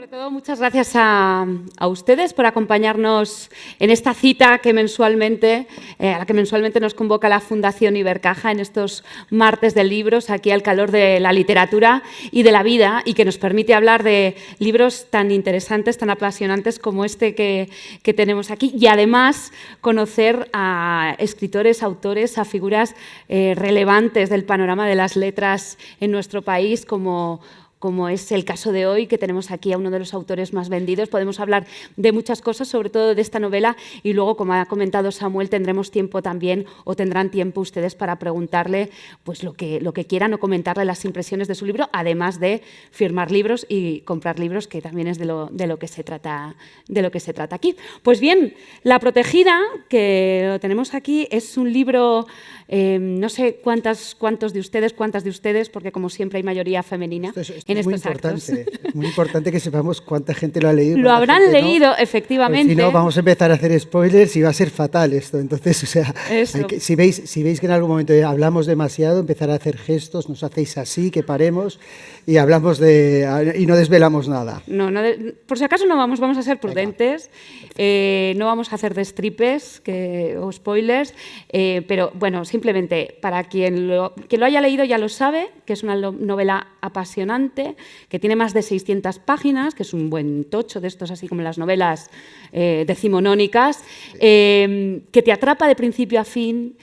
todo, muchas gracias a ustedes por acompañarnos en esta cita que mensualmente, a la que mensualmente nos convoca la Fundación Ibercaja en estos martes de libros, aquí al calor de la literatura y de la vida, y que nos permite hablar de libros tan interesantes, tan apasionantes como este que tenemos aquí, y además conocer a escritores, autores, a figuras relevantes del panorama de las letras en nuestro país, como es el caso de hoy, que tenemos aquí a uno de los autores más vendidos. Podemos hablar de muchas cosas, sobre todo de esta novela, y luego, como ha comentado Samuel, tendremos tiempo también, o tendrán tiempo ustedes para preguntarle pues, lo que quieran o comentarle las impresiones de su libro, además de firmar libros y comprar libros, que también es de lo que se trata aquí. Pues bien, La protegida, que lo tenemos aquí, es un libro, no sé cuántas de ustedes, porque como siempre hay mayoría femenina. Esto es muy importante, muy importante que sepamos cuánta gente lo ha leído. Lo habrán leído, efectivamente. Si no, vamos a empezar a hacer spoilers y va a ser fatal esto. Entonces, o sea, si veis que en algún momento hablamos demasiado, empezar a hacer gestos, nos hacéis así, que paremos y hablamos y no desvelamos nada. No, por si acaso no vamos a ser prudentes, no vamos a hacer destripes o spoilers, pero bueno, simplemente para quien lo haya leído ya lo sabe, que es una novela apasionante, que tiene más de 600 páginas, que es un buen tocho de estos, así como las novelas decimonónicas, que te atrapa de principio a fin,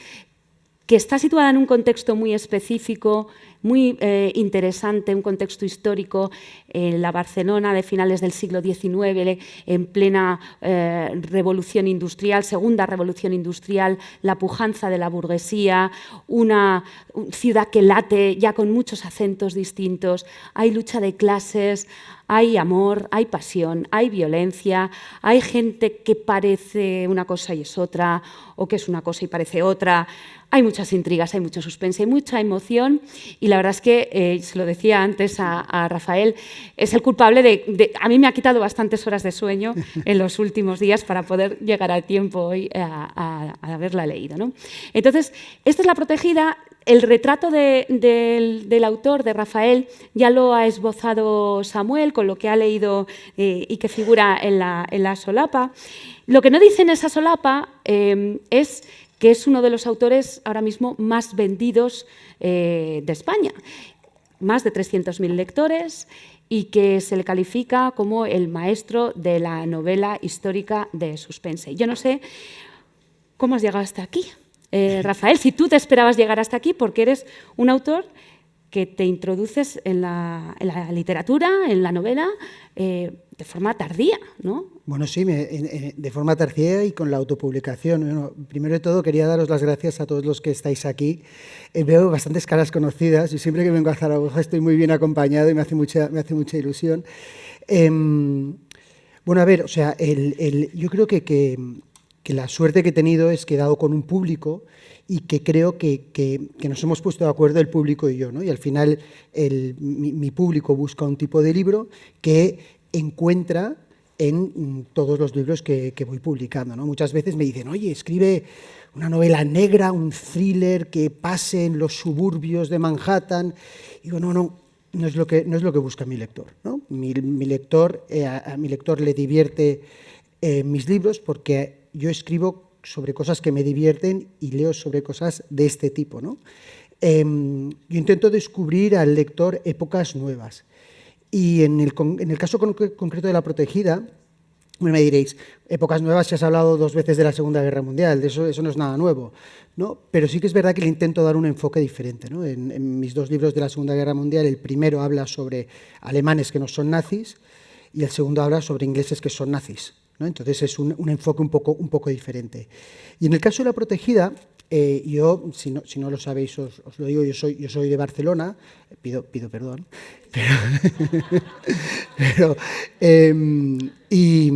que está situada en un contexto muy específico, muy interesante, un contexto histórico, en la Barcelona de finales del siglo XIX, en plena revolución industrial, segunda revolución industrial, la pujanza de la burguesía, una ciudad que late ya con muchos acentos distintos, hay lucha de clases, hay amor, hay pasión, hay violencia, hay gente que parece una cosa y es otra, o que es una cosa y parece otra. Hay muchas intrigas, hay mucho suspense, hay mucha emoción, y la verdad es que, se lo decía antes a Rafael, es el culpable a mí me ha quitado bastantes horas de sueño en los últimos días para poder llegar a tiempo hoy a haberla leído, ¿no? Entonces, esta es La protegida. El retrato del autor, de Rafael, ya lo ha esbozado Samuel con lo que ha leído y que figura en la solapa. Lo que no dice en esa solapa es que es uno de los autores ahora mismo más vendidos de España. Más de 300.000 lectores, y que se le califica como el maestro de la novela histórica de suspense. Yo no sé cómo has llegado hasta aquí. Rafael, si tú te esperabas llegar hasta aquí, porque eres un autor que te introduces en la literatura, en la novela, de forma tardía, ¿no? Bueno, sí, de forma tardía y con la autopublicación. Bueno, primero de todo, quería daros las gracias a todos los que estáis aquí. Veo bastantes caras conocidas y siempre que vengo a Zaragoza estoy muy bien acompañado y me hace mucha ilusión. Bueno, a ver, o sea, yo creo que la suerte que he tenido es que he dado con un público y que creo que nos hemos puesto de acuerdo el público y yo, ¿no? Y al final mi público busca un tipo de libro que encuentra en todos los libros que voy publicando, ¿no? Muchas veces me dicen, oye, escribe una novela negra, un thriller que pase en los suburbios de Manhattan. Y digo, no es lo que busca mi lector, ¿no? A mi lector le divierte mis libros porque yo escribo sobre cosas que me divierten y leo sobre cosas de este tipo, ¿no? Yo intento descubrir al lector épocas nuevas. Y en el caso concreto de La protegida, me diréis, épocas nuevas, si has hablado 2 veces de la Segunda Guerra Mundial, de eso no es nada nuevo, ¿no? Pero sí que es verdad que le intento dar un enfoque diferente, ¿no? En mis 2 libros de la Segunda Guerra Mundial, el primero habla sobre alemanes que no son nazis y el segundo habla sobre ingleses que son nazis, ¿no? Entonces es un enfoque un poco diferente. Y en el caso de La protegida, yo, si no lo sabéis, os lo digo, yo soy de Barcelona, pido perdón, y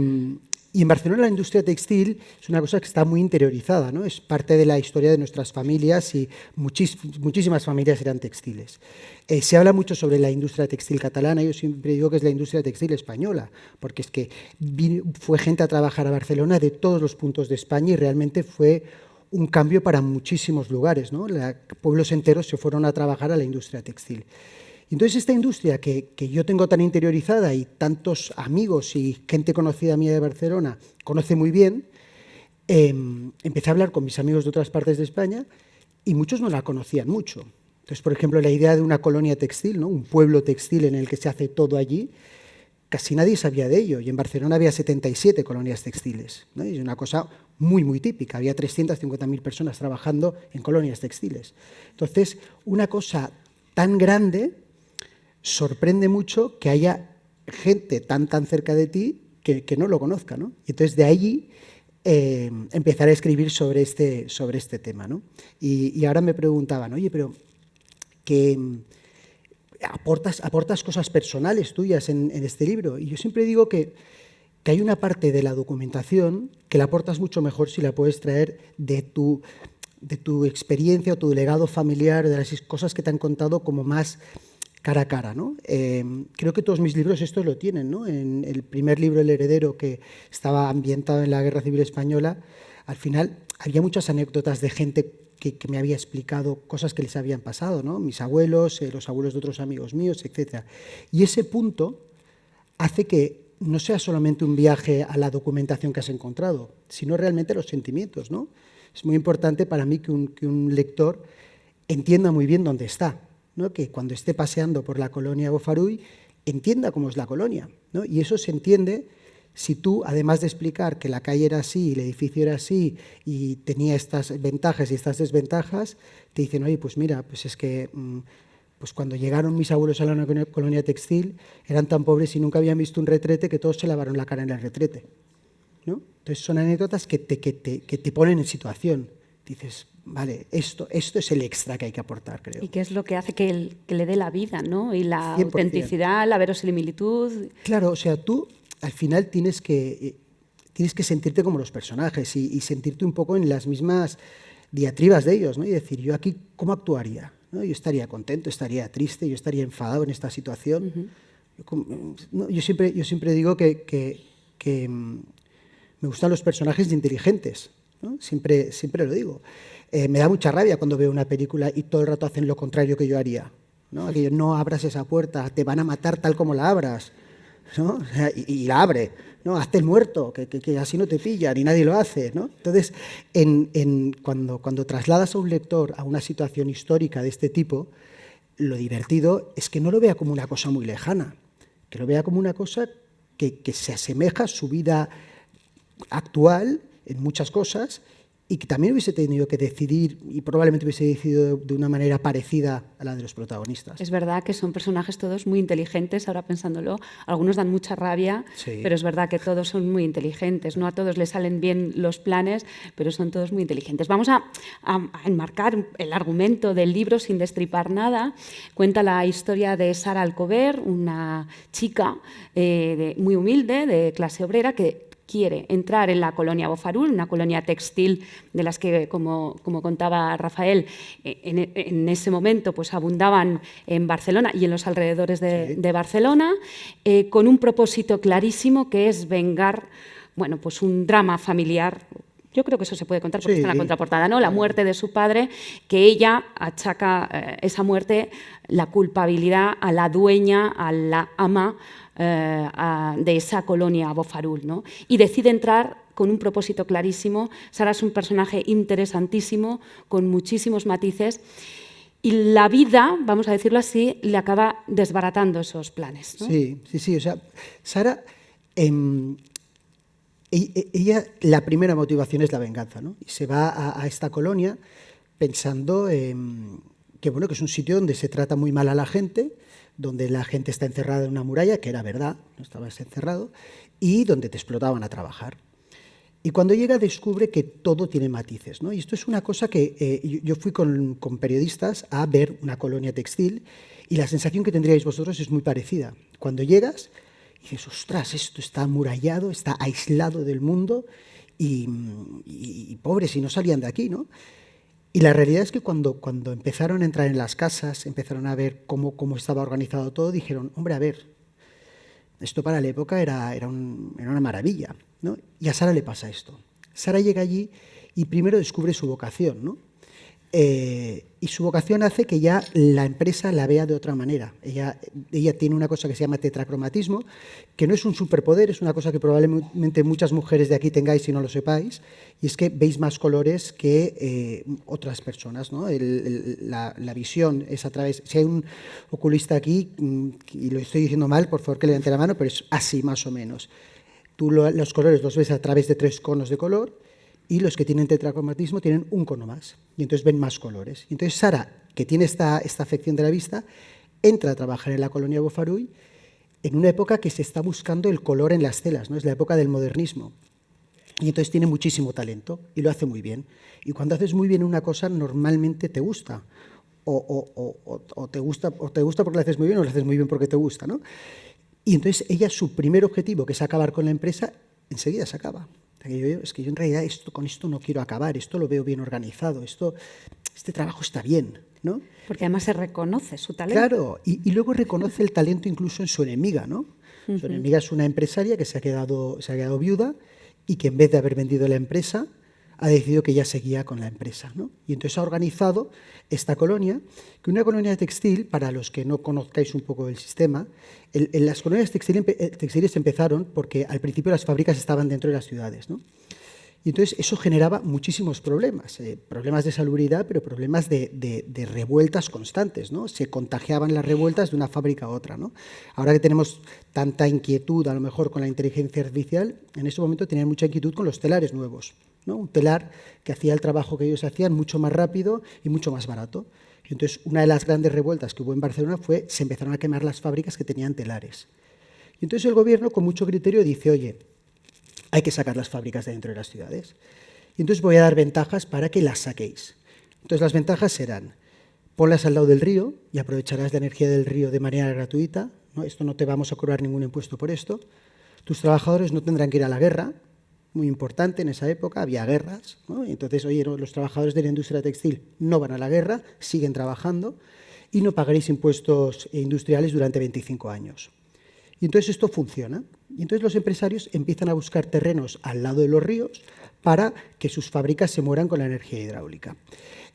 en Barcelona la industria textil es una cosa que está muy interiorizada, ¿no? Es parte de la historia de nuestras familias y muchísimas familias eran textiles. Se habla mucho sobre la industria textil catalana, yo siempre digo que es la industria textil española, porque es que fue gente a trabajar a Barcelona de todos los puntos de España y realmente fue un cambio para muchísimos lugares, ¿no? Pueblos enteros se fueron a trabajar a la industria textil. Y entonces esta industria que yo tengo tan interiorizada y tantos amigos y gente conocida mía de Barcelona conoce muy bien, empecé a hablar con mis amigos de otras partes de España y muchos no la conocían mucho. Entonces, por ejemplo, la idea de una colonia textil, ¿no? Un pueblo textil en el que se hace todo allí, casi nadie sabía de ello. Y en Barcelona había 77 colonias textiles, ¿no? Y es una cosa muy, muy típica. Había 350.000 personas trabajando en colonias textiles. Entonces, una cosa tan grande sorprende mucho que haya gente tan cerca de ti que no lo conozca, ¿no? Y entonces, de allí empezar a escribir sobre este tema, ¿no? Y ahora me preguntaban, oye, pero que aportas cosas personales tuyas en este libro. Y yo siempre digo que hay una parte de la documentación que la aportas mucho mejor si la puedes traer de tu experiencia o tu legado familiar, de las cosas que te han contado como más cara a cara, ¿no? Creo que todos mis libros esto lo tienen, ¿no? En el primer libro, El heredero, que estaba ambientado en la Guerra Civil Española, al final había muchas anécdotas de gente que me había explicado cosas que les habían pasado, ¿no? Mis abuelos, los abuelos de otros amigos míos, etc. Y ese punto hace que no sea solamente un viaje a la documentación que has encontrado, sino realmente los sentimientos, ¿no? Es muy importante para mí que un lector entienda muy bien dónde está, ¿no? Que cuando esté paseando por la colonia Bofarull entienda cómo es la colonia, ¿no? Y eso se entiende si tú, además de explicar que la calle era así, el edificio era así y tenía estas ventajas y estas desventajas, te dicen, oye, pues mira, pues es que pues cuando llegaron mis abuelos a la colonia textil eran tan pobres y nunca habían visto un retrete que todos se lavaron la cara en el retrete, ¿no? Entonces son anécdotas que te ponen en situación. Dices, vale, esto es el extra que hay que aportar, creo. Y qué es lo que hace que le dé la vida, ¿no? Y la 100%. Autenticidad, la verosimilitud. Claro, o sea, tú al final tienes que sentirte como los personajes y sentirte un poco en las mismas diatribas de ellos, ¿no? Y decir, yo aquí, ¿cómo actuaría? ¿No? Yo estaría contento, estaría triste, yo estaría enfadado en esta situación. Yo siempre digo que me gustan los personajes inteligentes, ¿no? Siempre lo digo. Me da mucha rabia cuando veo una película y todo el rato hacen lo contrario que yo haría, ¿no? Aquello, no abras esa puerta, te van a matar tal como la abras, ¿no? O sea, y la abre, ¿no? Hazte el muerto, que así no te pillan y nadie lo hace, ¿no? Entonces, cuando trasladas a un lector a una situación histórica de este tipo, lo divertido es que no lo vea como una cosa muy lejana, que lo vea como una cosa que se asemeja a su vida actual en muchas cosas y que también hubiese tenido que decidir y probablemente hubiese decidido de una manera parecida a la de los protagonistas. Es verdad que son personajes todos muy inteligentes, ahora pensándolo, algunos dan mucha rabia, sí, pero es verdad que todos son muy inteligentes, no a todos les salen bien los planes, pero son todos muy inteligentes. Vamos a enmarcar el argumento del libro sin destripar nada. Cuenta la historia de Sara Alcover, una chica muy humilde, de clase obrera, que quiere entrar en la colonia Bofarull, una colonia textil de las que, como contaba Rafael, en ese momento pues abundaban en Barcelona y en los alrededores de Barcelona, con un propósito clarísimo que es vengar, bueno, pues un drama familiar. Yo creo que eso se puede contar porque está en la contraportada, ¿no? La muerte de su padre, que ella achaca esa muerte, la culpabilidad a la dueña, a la ama de esa colonia Bofarull, ¿no? Y decide entrar con un propósito clarísimo. Sara es un personaje interesantísimo, con muchísimos matices, y la vida, vamos a decirlo así, le acaba desbaratando esos planes, ¿no? Sí. O sea, Sara, ella, la primera motivación es la venganza, ¿no? Y se va a esta colonia pensando que, bueno, que es un sitio donde se trata muy mal a la gente, donde la gente está encerrada en una muralla, que era verdad, no estabas encerrado, y donde te explotaban a trabajar. Y cuando llega descubre que todo tiene matices, ¿no? Y esto es una cosa que yo fui con periodistas a ver una colonia textil y la sensación que tendríais vosotros es muy parecida. Cuando llegas y dices, ostras, esto está amurallado, está aislado del mundo y pobres, y no salían de aquí, ¿no? Y la realidad es que cuando empezaron a entrar en las casas, empezaron a ver cómo estaba organizado todo, dijeron, hombre, a ver, esto para la época era una maravilla, ¿no? Y a Sara le pasa esto. Sara llega allí y primero descubre su vocación, ¿no? Y su vocación hace que ya la empresa la vea de otra manera. Ella tiene una cosa que se llama tetracromatismo, que no es un superpoder, es una cosa que probablemente muchas mujeres de aquí tengáis y no lo sepáis, y es que veis más colores que otras personas, ¿no? La visión es a través... Si hay un oculista aquí, y lo estoy diciendo mal, por favor que levante la mano, pero es así más o menos. Tú los colores los ves a través de 3 conos de color, y los que tienen tetracromatismo tienen un cono más, y entonces ven más colores. Y entonces Sara, que tiene esta afección de la vista, entra a trabajar en la colonia Bofarull en una época que se está buscando el color en las telas, ¿no? Es la época del modernismo. Y entonces tiene muchísimo talento y lo hace muy bien. Y cuando haces muy bien una cosa, normalmente te gusta. O te gusta porque lo haces muy bien, o lo haces muy bien porque te gusta, ¿no? Y entonces ella, su primer objetivo, que es acabar con la empresa, enseguida se acaba. Es que yo en realidad con esto no quiero acabar, esto lo veo bien organizado, este trabajo está bien, ¿no? Porque además se reconoce su talento. Claro, y luego reconoce el talento incluso en su enemiga, ¿no? Su enemiga es una empresaria que se ha quedado viuda y que en vez de haber vendido la empresa, ha decidido que ella seguía con la empresa, ¿no? Y entonces ha organizado esta colonia, que una colonia textil, para los que no conozcáis un poco el sistema, las colonias textiles empezaron porque al principio las fábricas estaban dentro de las ciudades, ¿no? Y entonces eso generaba muchísimos problemas, problemas de salubridad, pero problemas de revueltas constantes, ¿no? Se contagiaban las revueltas de una fábrica a otra, ¿no? Ahora que tenemos tanta inquietud, a lo mejor con la inteligencia artificial, en ese momento tenían mucha inquietud con los telares nuevos, ¿no? Un telar que hacía el trabajo que ellos hacían mucho más rápido y mucho más barato. Y entonces una de las grandes revueltas que hubo en Barcelona fue se empezaron a quemar las fábricas que tenían telares. Y entonces el gobierno, con mucho criterio, dice, oye, hay que sacar las fábricas de dentro de las ciudades. Y entonces voy a dar ventajas para que las saquéis. Entonces las ventajas serán, ponlas al lado del río y aprovecharás la energía del río de manera gratuita, ¿no? Esto no te vamos a cobrar ningún impuesto por esto. Tus trabajadores no tendrán que ir a la guerra, muy importante en esa época, había guerras, ¿no? Y entonces, oye, los trabajadores de la industria textil no van a la guerra, siguen trabajando y no pagaréis impuestos industriales durante 25 años. Y entonces esto funciona. Y entonces los empresarios empiezan a buscar terrenos al lado de los ríos para que sus fábricas se mueran con la energía hidráulica.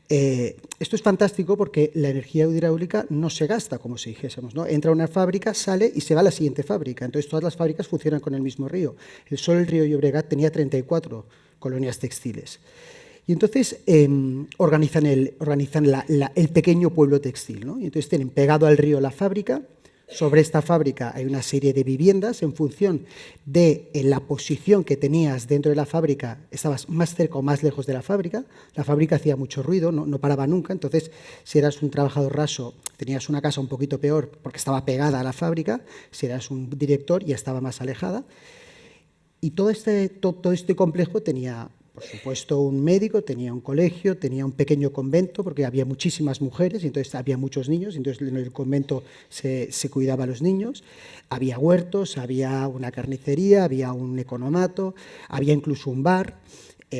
Esto es fantástico porque la energía hidráulica no se gasta, como si dijésemos, ¿no? Entra a una fábrica, sale y se va a la siguiente fábrica. Entonces todas las fábricas funcionan con el mismo río. Solo el río Llobregat tenía 34 colonias textiles. Y entonces organizan el pequeño pueblo textil, ¿no? Y entonces tienen pegado al río la fábrica. Sobre esta fábrica hay una serie de viviendas en función de la posición que tenías dentro de la fábrica, estabas más cerca o más lejos de la fábrica hacía mucho ruido, no paraba nunca, entonces si eras un trabajador raso tenías una casa un poquito peor porque estaba pegada a la fábrica, si eras un director ya estaba más alejada. Y todo este complejo tenía, por supuesto, un médico, tenía un colegio, tenía un pequeño convento, porque había muchísimas mujeres y entonces había muchos niños, y entonces en el convento se cuidaba a los niños. Había huertos, había una carnicería, había un economato, había incluso un bar,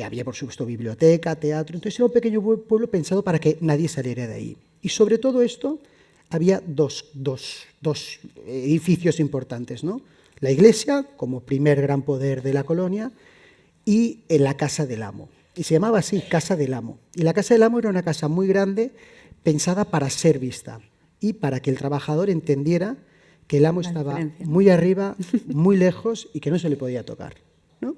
había, por supuesto, biblioteca, teatro. Entonces era un pequeño pueblo pensado para que nadie saliera de ahí. Y sobre todo esto había dos edificios importantes, ¿no? La iglesia, como primer gran poder de la colonia, y en la Casa del Amo. Y se llamaba así, Casa del Amo. Y la Casa del Amo era una casa muy grande, pensada para ser vista y para que el trabajador entendiera que el amo estaba muy arriba, muy lejos y que no se le podía tocar, ¿no?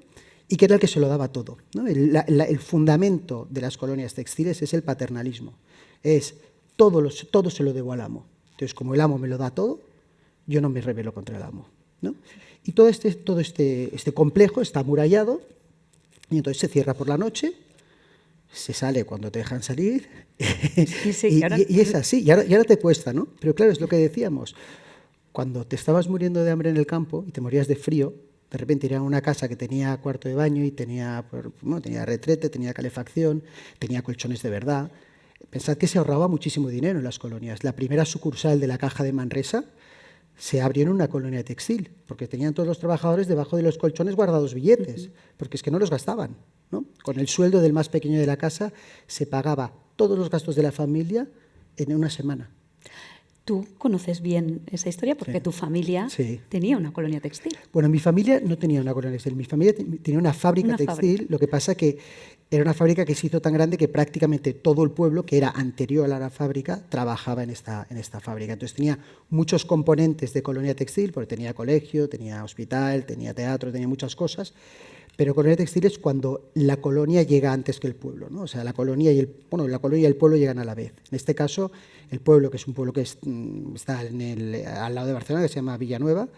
Y que era el que se lo daba todo, ¿no? El fundamento de las colonias textiles es el paternalismo. Es todo se lo debo al amo. Entonces, como el amo me lo da todo, yo no me rebelo contra el amo, ¿no? Y todo este complejo está amurallado. Y entonces se cierra por la noche, se sale cuando te dejan salir, sí, y es así, y ahora te cuesta, ¿no? Pero claro, es lo que decíamos, cuando te estabas muriendo de hambre en el campo y te morías de frío, de repente ir a una casa que tenía cuarto de baño y tenía retrete, tenía calefacción, tenía colchones de verdad. Pensad que se ahorraba muchísimo dinero en las colonias. La primera sucursal de la Caja de Manresa se abrió en una colonia textil, porque tenían todos los trabajadores debajo de los colchones guardados billetes, porque es que no los gastaban, ¿no? Con el sueldo del más pequeño de la casa se pagaba todos los gastos de la familia en una semana. Tú conoces bien esa historia porque Sí. tu familia Sí. tenía una colonia textil. Bueno, mi familia no tenía una colonia textil, mi familia tenía una fábrica Una textil, fábrica. lo que pasa que era una fábrica que se hizo tan grande que prácticamente todo el pueblo, que era anterior a la fábrica, trabajaba en esta fábrica. Entonces tenía muchos componentes de colonia textil, porque tenía colegio, tenía hospital, tenía teatro, tenía muchas cosas, pero colonia textil es cuando la colonia llega antes que el pueblo, ¿no? O sea, la colonia y el pueblo llegan a la vez. En este caso, el pueblo, que es un pueblo que está al lado de Barcelona, que se llama Villanueva,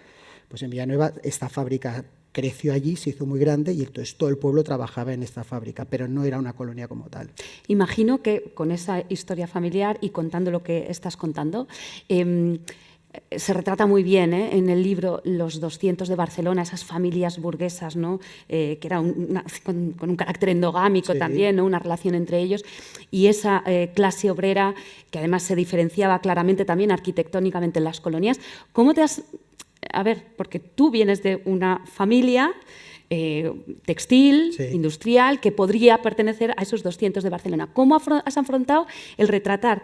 pues en Villanueva esta fábrica creció allí, se hizo muy grande y entonces todo el pueblo trabajaba en esta fábrica, pero no era una colonia como tal. Imagino que con esa historia familiar y contando lo que estás contando, se retrata muy bien en el libro Los 200 de Barcelona, esas familias burguesas, ¿no? Que era con un carácter endogámico Sí. también, ¿no? Una relación entre ellos, y esa clase obrera que además se diferenciaba claramente también arquitectónicamente en las colonias. ¿Cómo te has...? A ver, porque tú vienes de una familia textil, Sí. industrial, que podría pertenecer a esos 200 de Barcelona. ¿Cómo has afrontado el retratar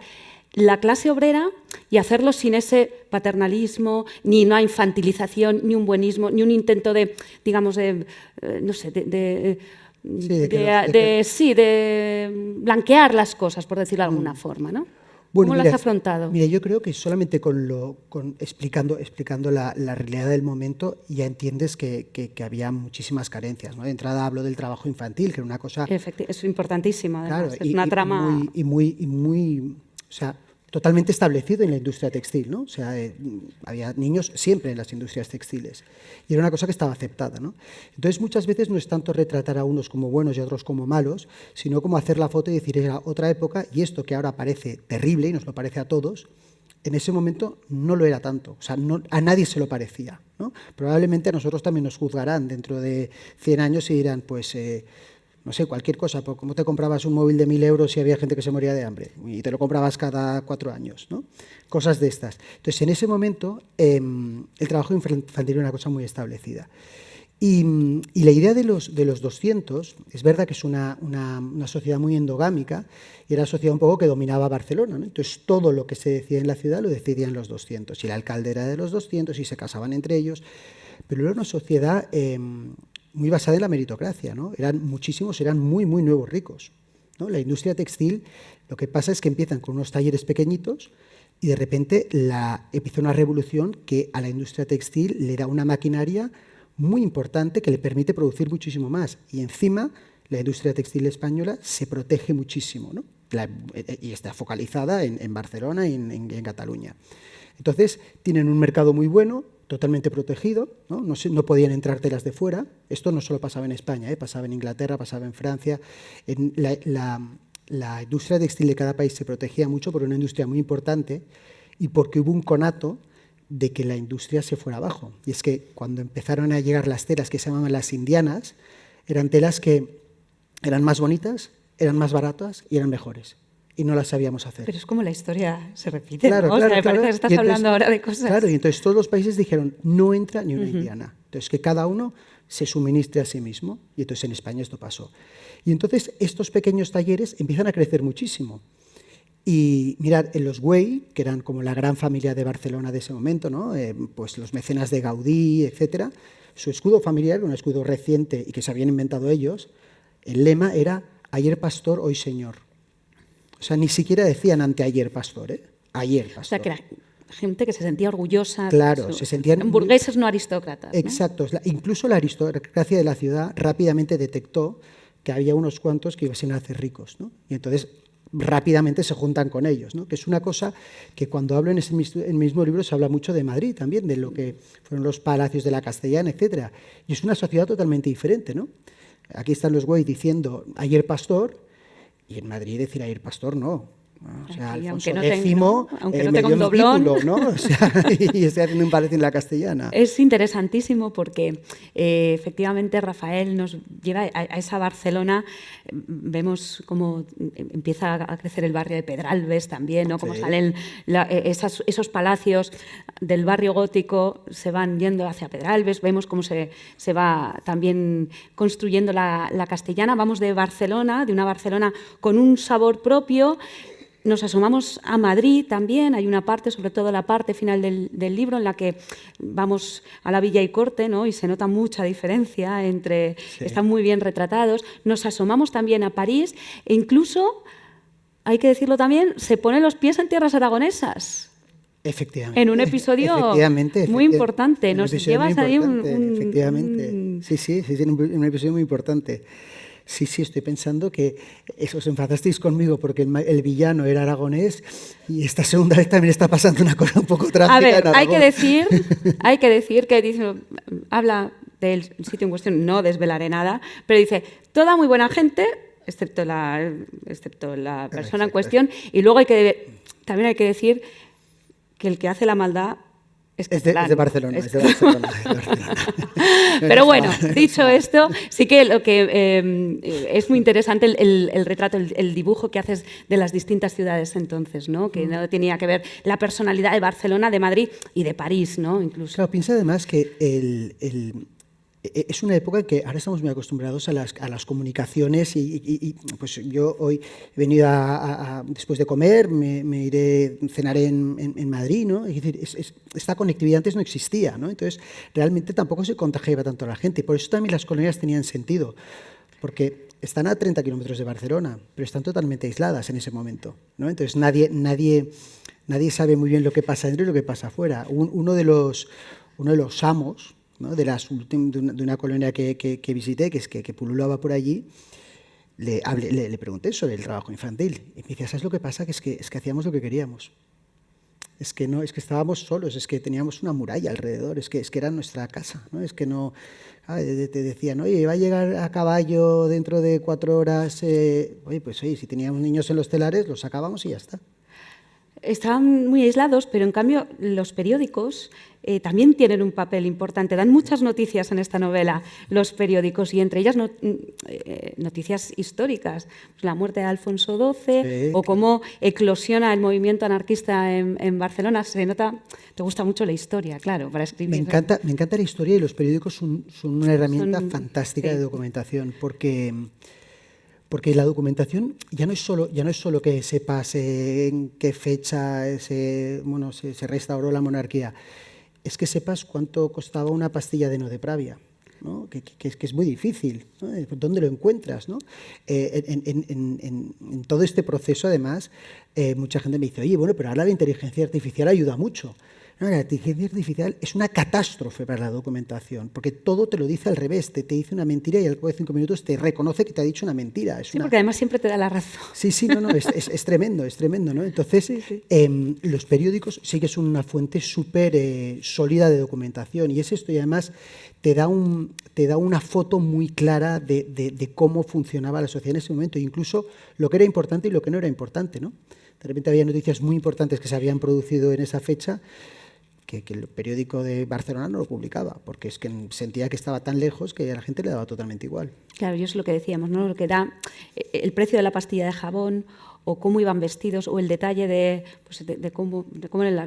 la clase obrera y hacerlo sin ese paternalismo, ni una infantilización, ni un buenismo, ni un intento de, digamos, no sé, de blanquear las cosas, por decirlo de alguna forma, ¿no? Bueno, ¿Cómo lo mira, has afrontado? Mira, yo creo que solamente explicando la realidad del momento ya entiendes que había muchísimas carencias, ¿no? De entrada hablo del trabajo infantil, que era una cosa... Es importantísimo, además. Claro, Es una trama... o sea, totalmente establecido en la industria textil, ¿no? O sea, había niños siempre en las industrias textiles y era una cosa que estaba aceptada, ¿no? Entonces, muchas veces no es tanto retratar a unos como buenos y a otros como malos, sino como hacer la foto y decir, era otra época y esto que ahora parece terrible y nos lo parece a todos, en ese momento no lo era tanto, o sea, a nadie se lo parecía, ¿no? Probablemente a nosotros también nos juzgarán dentro de 100 años y dirán, pues... no sé, cualquier cosa, por cómo te comprabas un móvil de 1.000 euros si había gente que se moría de hambre y te lo comprabas cada 4 años, ¿no? Cosas de estas. Entonces, en ese momento, el trabajo infantil era una cosa muy establecida. Y la idea de los 200, es verdad que es una sociedad muy endogámica y era una sociedad un poco que dominaba Barcelona, ¿no? Entonces, todo lo que se decía en la ciudad lo decidían los 200 y el alcalde era de los 200 y se casaban entre ellos, pero era una sociedad... muy basada en la meritocracia, ¿no? Eran muy, muy nuevos ricos, ¿no? La industria textil, lo que pasa es que empiezan con unos talleres pequeñitos y de repente empieza una revolución que a la industria textil le da una maquinaria muy importante que le permite producir muchísimo más. Y encima, la industria textil española se protege muchísimo, ¿no? Y está focalizada en Barcelona y en Cataluña. Entonces, tienen un mercado muy bueno, totalmente protegido, ¿no? No podían entrar telas de fuera. Esto no solo pasaba en España, pasaba en Inglaterra, pasaba en Francia. La industria textil de cada país se protegía mucho por una industria muy importante y porque hubo un conato de que la industria se fuera abajo. Y es que cuando empezaron a llegar las telas que se llamaban las indianas, eran telas que eran más bonitas, eran más baratas y eran mejores. Y no las sabíamos hacer. Pero es como la historia se repite, claro, ¿no? Claro, o sea, me parece que estás hablando ahora de cosas... Claro, y entonces todos los países dijeron, no entra ni una indiana. Entonces, que cada uno se suministre a sí mismo. Y entonces en España esto pasó. Y entonces estos pequeños talleres empiezan a crecer muchísimo. Y mirad, en los Güell, que eran como la gran familia de Barcelona de ese momento, ¿no? Pues los mecenas de Gaudí, etcétera, su escudo familiar, un escudo reciente y que se habían inventado ellos, el lema era ayer pastor, hoy señor. O sea, ni siquiera decían anteayer pastor, ¿eh? Ayer pastor. O sea, que era gente que se sentía orgullosa. Claro, se sentían... burgueses no aristócratas, ¿no? Exacto. Incluso la aristocracia de la ciudad rápidamente detectó que había unos cuantos que iban a hacer ricos, ¿no? Y entonces rápidamente se juntan con ellos, ¿no? Que es una cosa que cuando hablo en el mismo libro se habla mucho de Madrid también, de lo que fueron los palacios de la Castellana, etcétera. Y es una sociedad totalmente diferente, ¿no? Aquí están los Güell diciendo ayer pastor, y en Madrid decir ayer pastor no. O sea, aquí, Alfonso aunque X no tenga un doblón. Título, ¿no? O sea, y estoy haciendo un palacio en la Castellana. Es interesantísimo porque efectivamente Rafael nos lleva a esa Barcelona. Vemos cómo empieza a crecer el barrio de Pedralbes también, ¿no? Cómo Sí. salen esos palacios del barrio gótico, se van yendo hacia Pedralbes. Vemos cómo se va también construyendo la Castellana. Vamos de Barcelona, de una Barcelona con un sabor propio, Nos asomamos a Madrid también, hay una parte, sobre todo la parte final del libro, en la que vamos a la Villa y Corte, ¿no? Y se nota mucha diferencia entre... Sí. Están muy bien retratados. Nos asomamos también a París e incluso, hay que decirlo también, se ponen los pies en tierras aragonesas. Efectivamente. En un episodio muy importante. Nos llevas ahí efectivamente. Sí, un episodio muy importante. Sí, estoy pensando que os enfadasteis conmigo porque el villano era aragonés y esta segunda vez también está pasando una cosa un poco trágica. A ver, en Aragón. hay que decir que dice, habla del sitio en cuestión, no desvelaré nada, pero dice, toda muy buena gente, excepto la persona en cuestión, y luego también hay que decir que el que hace la maldad es de Barcelona. Es de Barcelona. Pero bueno, dicho esto, sí que lo que es muy interesante el retrato, el dibujo que haces de las distintas ciudades entonces, ¿no? Que no tenía que ver la personalidad de Barcelona, de Madrid y de París, ¿no? Incluso. Claro, piensa además que es una época en que ahora estamos muy acostumbrados a las comunicaciones y pues yo hoy he venido después de comer, me iré, cenaré en Madrid, ¿no? Es decir, esta conectividad antes no existía, ¿no? Entonces, realmente tampoco se contagiaba tanto a la gente. Y por eso también las colonias tenían sentido, porque están a 30 kilómetros de Barcelona, pero están totalmente aisladas en ese momento, ¿no? Entonces, nadie sabe muy bien lo que pasa dentro y lo que pasa afuera. Uno de los amos, ¿no? de una colonia que visité, que pululaba por allí, le pregunté sobre el trabajo infantil. Y me decía, ¿sabes lo que pasa? Que es que hacíamos lo que queríamos. Es que estábamos solos, es que teníamos una muralla alrededor, es que era nuestra casa, ¿no? Es que no... te decían, oye, va a llegar a caballo dentro de 4 horas. Oye, si teníamos niños en los telares, los sacábamos y ya está. Estaban muy aislados, pero en cambio los periódicos también tienen un papel importante. Dan muchas noticias en esta novela, los periódicos, y entre ellas noticias históricas. Pues la muerte de Alfonso XII, o cómo eclosiona el movimiento anarquista en Barcelona. Se nota, te gusta mucho la historia, claro, para escribir. Me encanta la historia y los periódicos son una herramienta fantástica de documentación, porque la documentación ya no es solo que sepas en qué fecha se restauró la monarquía, es que sepas cuánto costaba una pastilla de nodepravia, ¿no? que es muy difícil, ¿no? ¿Dónde lo encuentras, ¿no? En todo este proceso, además, mucha gente me dice, oye, bueno, pero ahora la inteligencia artificial ayuda mucho. No, la inteligencia artificial es una catástrofe para la documentación, porque todo te lo dice al revés, te dice una mentira y al cabo de 5 minutos te reconoce que te ha dicho una mentira. Porque además siempre te da la razón. Sí, es tremendo, ¿no? Entonces, los periódicos sí que son una fuente súper sólida de documentación, y es esto, y además te da una foto muy clara de cómo funcionaba la sociedad en ese momento, incluso lo que era importante y lo que no era importante, ¿no? De repente había noticias muy importantes que se habían producido en esa fecha, que el periódico de Barcelona no lo publicaba, porque es que sentía que estaba tan lejos que a la gente le daba totalmente igual. Claro, y eso es lo que decíamos, ¿no? Lo que da el precio de la pastilla de jabón, o cómo iban vestidos, o el detalle de cómo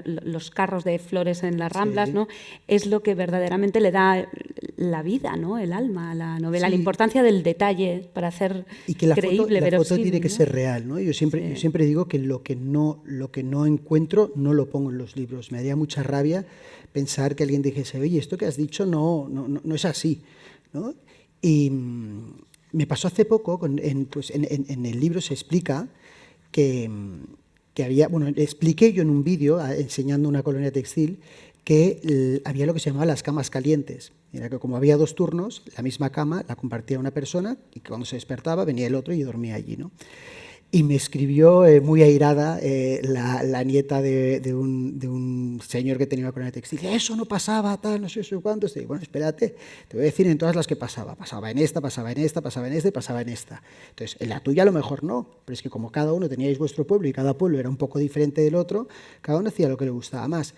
los carros de flores en las Ramblas, ¿no? Es lo que verdaderamente le da la vida, ¿no? El alma a la novela, la importancia del detalle para hacer y que creíble, la foto tiene que ¿no? ser real, ¿no? Yo siempre digo que lo que no encuentro no lo pongo en los libros. Me daría mucha rabia pensar que alguien dijese, oye, esto que has dicho no es así, ¿no? Y me pasó hace poco, en el libro se explica que había, expliqué yo en un vídeo enseñando una colonia textil que había lo que se llamaba las camas calientes. Era que como había 2 turnos, la misma cama la compartía una persona y que cuando se despertaba venía el otro y yo dormía allí, ¿no? Y me escribió muy airada la nieta de un señor que tenía una colonia textil. Eso no pasaba, tal, no sé cuánto. Y bueno, espérate, te voy a decir en todas las que pasaba. Pasaba en esta, pasaba en esta, pasaba en esta y pasaba en esta. Entonces, en la tuya a lo mejor no, pero es que como cada uno teníais vuestro pueblo y cada pueblo era un poco diferente del otro, cada uno hacía lo que le gustaba más.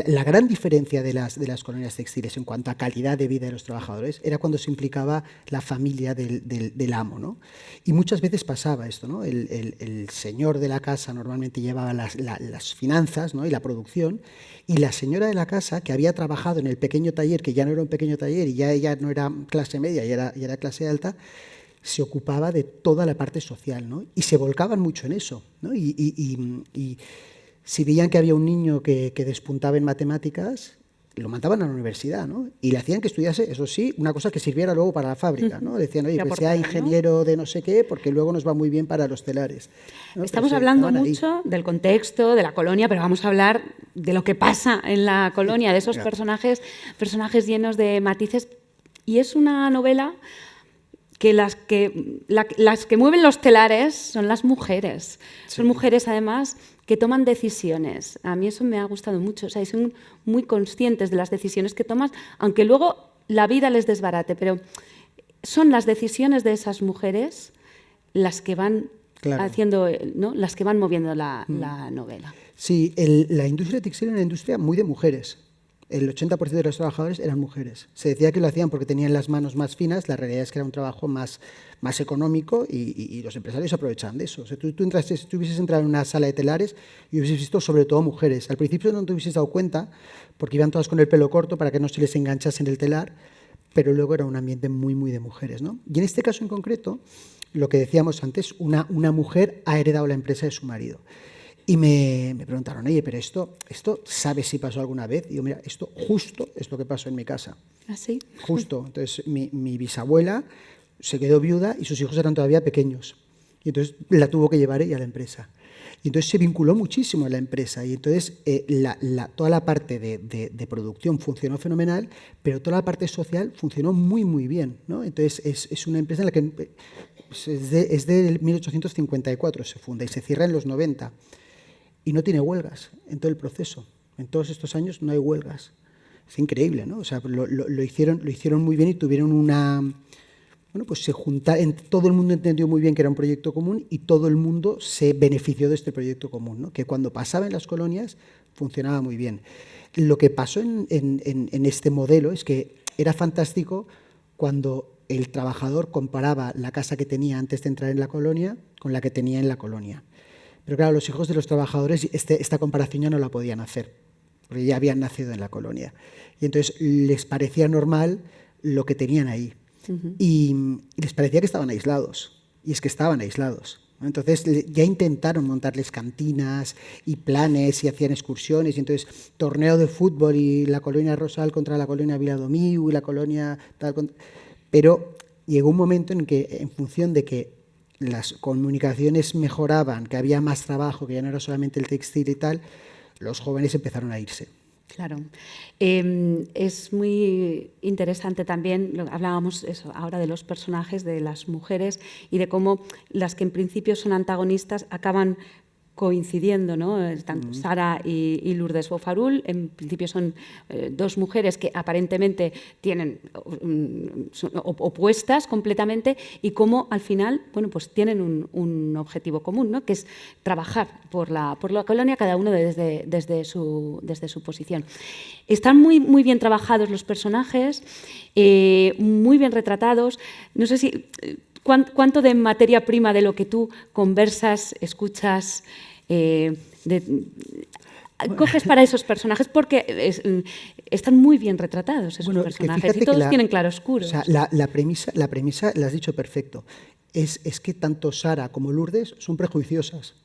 La gran diferencia de las colonias textiles en cuanto a calidad de vida de los trabajadores era cuando se implicaba la familia del amo, ¿no? Y muchas veces pasaba esto, ¿no? El señor de la casa normalmente llevaba las finanzas, ¿no? Y la producción, y la señora de la casa, que había trabajado en el pequeño taller, que ya no era un pequeño taller y ya ella no era clase media, ya era clase alta, se ocupaba de toda la parte social, ¿no? Y se volcaban mucho en eso, ¿no? Y si veían que había un niño que despuntaba en matemáticas, lo mandaban a la universidad, ¿no? Y le hacían que estudiase, eso sí, una cosa que sirviera luego para la fábrica, ¿no? Decían, oye, que sea ingeniero, ¿no?, de no sé qué, porque luego nos va muy bien para los telares, ¿no? Estamos hablando mucho del contexto, de la colonia, pero vamos a hablar de lo que pasa en la colonia, de esos personajes llenos de matices. Y es una novela que las que mueven los telares son las mujeres. Sí. Son mujeres, además, que toman decisiones. A mí eso me ha gustado mucho. O sea, son muy conscientes de las decisiones que toman, aunque luego la vida les desbarate. Pero son las decisiones de esas mujeres las que van haciendo, ¿no?, las que van moviendo la novela. Sí, la industria textil es una industria muy de mujeres. El 80% de los trabajadores eran mujeres. Se decía que lo hacían porque tenían las manos más finas, la realidad es que era un trabajo más económico y los empresarios aprovechaban de eso. O sea, tú hubieses entrado en una sala de telares y hubieses visto sobre todo mujeres. Al principio no te hubieses dado cuenta porque iban todas con el pelo corto para que no se les enganchase en el telar, pero luego era un ambiente muy, muy de mujeres, ¿no? Y en este caso en concreto, lo que decíamos antes, una mujer ha heredado la empresa de su marido. Y me preguntaron, oye, pero esto ¿sabes si pasó alguna vez? Y digo, mira, esto justo es lo que pasó en mi casa. ¿Ah, sí? Justo. Entonces, mi bisabuela se quedó viuda y sus hijos eran todavía pequeños. Y entonces la tuvo que llevar ella a la empresa. Y entonces se vinculó muchísimo a la empresa. Y entonces toda la parte de producción funcionó fenomenal, pero toda la parte social funcionó muy, muy bien, ¿no? Entonces es una empresa en la que es de 1854 se funda y se cierra en los 90. Y no tiene huelgas en todo el proceso. En todos estos años no hay huelgas. Es increíble, ¿no? O sea, lo hicieron muy bien y tuvieron una... Bueno, pues se juntaron, todo el mundo entendió muy bien que era un proyecto común y todo el mundo se benefició de este proyecto común, ¿no? Que cuando pasaba en las colonias funcionaba muy bien. Lo que pasó en este modelo es que era fantástico cuando el trabajador comparaba la casa que tenía antes de entrar en la colonia con la que tenía en la colonia. Pero claro, los hijos de los trabajadores esta comparación ya no la podían hacer, porque ya habían nacido en la colonia. Y entonces les parecía normal lo que tenían ahí. Uh-huh. Y les parecía que estaban aislados. Y es que estaban aislados. Entonces ya intentaron montarles cantinas y planes y hacían excursiones. Y entonces torneo de fútbol y la colonia Rosal contra la colonia Viladomiu y la colonia tal. Pero llegó un momento en que, en función de que las comunicaciones mejoraban, que había más trabajo, que ya no era solamente el textil y tal, los jóvenes empezaron a irse. Claro. Es muy interesante también, hablábamos ahora de los personajes, de las mujeres y de cómo las que en principio son antagonistas acaban coincidiendo, ¿no? Tanto Sara y Lourdes Bofarull, en principio son dos mujeres que aparentemente son opuestas completamente y cómo al final, bueno, pues tienen un objetivo común, ¿no? Que es trabajar por la colonia, cada uno desde su posición. Están muy, muy bien trabajados los personajes, muy bien retratados. No sé si... ¿Cuánto de materia prima de lo que tú conversas, escuchas, coges para esos personajes? Porque están muy bien retratados esos personajes y todos tienen claroscuros. O sea, la premisa la has dicho perfecto. Es que tanto Sara como Lourdes son prejuiciosas,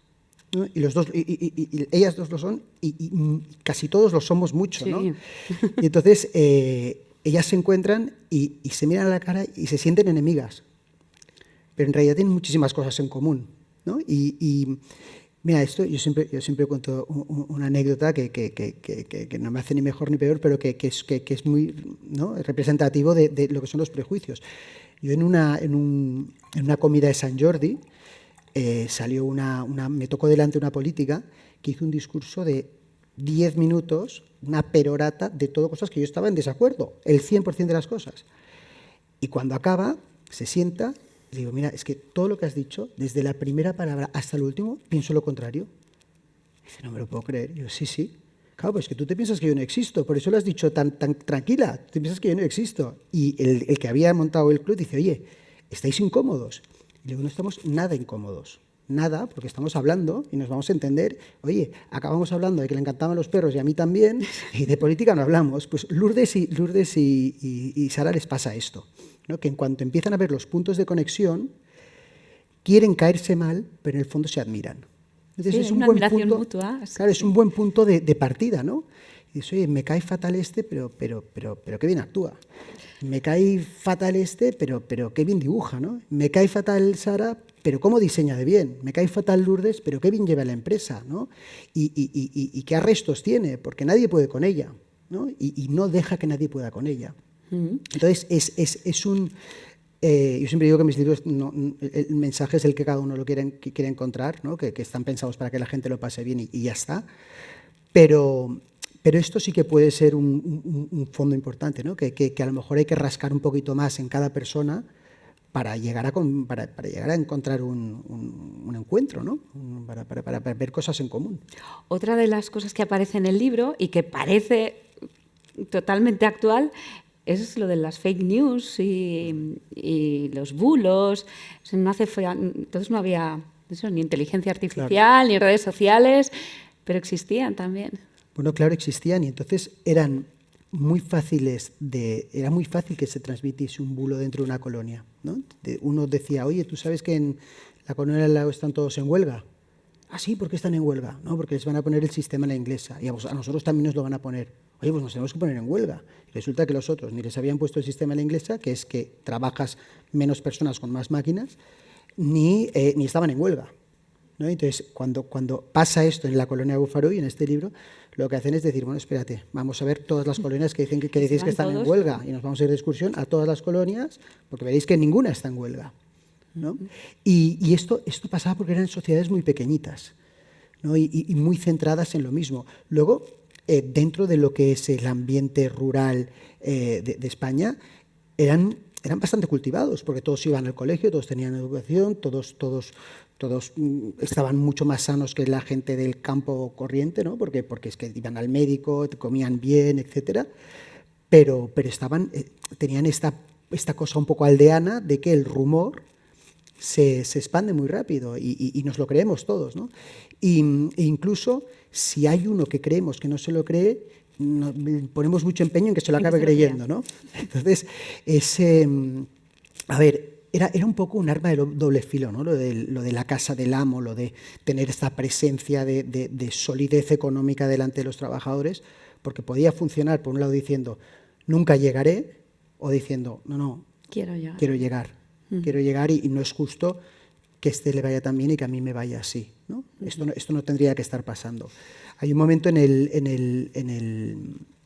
¿no? Y los dos, y ellas dos lo son, y casi todos lo somos mucho, sí, ¿no? Y entonces ellas se encuentran y se miran a la cara y se sienten enemigas. Pero en realidad tienen muchísimas cosas en común, ¿no? Y mira, esto yo siempre cuento una anécdota que no me hace ni mejor ni peor, pero que es muy, ¿no?, representativo de lo que son los prejuicios. Yo en una comida de Sant Jordi salió me tocó delante una política que hizo un discurso de 10 minutos, una perorata de todo cosas que yo estaba en desacuerdo, el 100% de las cosas. Y cuando acaba, se sienta... Digo, mira, es que todo lo que has dicho, desde la primera palabra hasta el último, pienso lo contrario. Dice, no me lo puedo creer. Yo, sí. Claro, pues que tú te piensas que yo no existo, por eso lo has dicho tan tranquila, tú te piensas que yo no existo. Y el que había montado el club dice, oye, ¿estáis incómodos? Y le digo, no estamos nada incómodos. nada, porque estamos hablando y nos vamos a entender. Oye, acabamos hablando de que le encantaban los perros y a mí también, y de política no hablamos. Pues Lourdes y Sara les pasa esto, ¿no? Que en cuanto empiezan a ver los puntos de conexión, quieren caerse mal, pero en el fondo se admiran. Entonces sí, es un una buen admiración punto, mutua. claro, es un buen punto de partida, ¿no? Y dices, oye, me cae fatal este, pero qué bien actúa. Me cae fatal este, pero qué bien dibuja, ¿no? Me cae fatal Sara, pero cómo diseña de bien. Me cae fatal Lourdes, pero qué bien lleva la empresa, ¿no? Y qué arrestos tiene, porque nadie puede con ella, ¿no? Y no deja que nadie pueda con ella. Entonces, es un... yo siempre digo que mis libros, el mensaje es el que cada uno lo quiere encontrar, ¿no? Que están pensados para que la gente lo pase bien y ya está. Pero esto sí que puede ser un fondo importante, ¿no? Que a lo mejor hay que rascar un poquito más en cada persona para llegar a encontrar un encuentro, ¿no? Para ver cosas en común. Otra de las cosas que aparece en el libro y que parece totalmente actual es lo de las fake news y los bulos. Entonces no había eso, ni inteligencia artificial, claro, ni redes sociales, pero existían también. Bueno, claro, existían y entonces era muy fácil que se transmitiese un bulo dentro de una colonia, ¿no? Uno decía, oye, ¿tú sabes que en la colonia del lado están todos en huelga? Ah, sí, ¿por qué están en huelga? No, porque les van a poner el sistema a la inglesa y a nosotros también nos lo van a poner. Oye, pues nos tenemos que poner en huelga. Y resulta que los otros ni les habían puesto el sistema a la inglesa, que es que trabajas menos personas con más máquinas, ni estaban en huelga, ¿no? Entonces, cuando pasa esto en la colonia de Bufarú y en este libro, lo que hacen es decir, bueno, espérate, vamos a ver todas las colonias que dicen que decís que están en huelga y nos vamos a ir de excursión a todas las colonias porque veréis que ninguna está en huelga, ¿no? Y esto pasaba porque eran sociedades muy pequeñitas, ¿no? y muy centradas en lo mismo. Luego, dentro de lo que es el ambiente rural de España, eran bastante cultivados, porque todos iban al colegio, todos tenían educación, todos estaban mucho más sanos que la gente del campo corriente, ¿no? Porque es que iban al médico, comían bien, etcétera, pero tenían esta cosa un poco aldeana de que el rumor se expande muy rápido y nos lo creemos todos, ¿no? E incluso si hay uno que creemos que no se lo cree, ponemos mucho empeño en que se lo acabe creyendo, ¿no? Entonces, era un poco un arma de doble filo, ¿no? Lo de la casa del amo, lo de tener esta presencia de solidez económica delante de los trabajadores, porque podía funcionar, por un lado, diciendo, nunca llegaré, o diciendo, no, quiero llegar. Quiero llegar y no es justo que este le vaya tan bien y que a mí me vaya así, ¿no? Esto no tendría que estar pasando. Hay un momento en el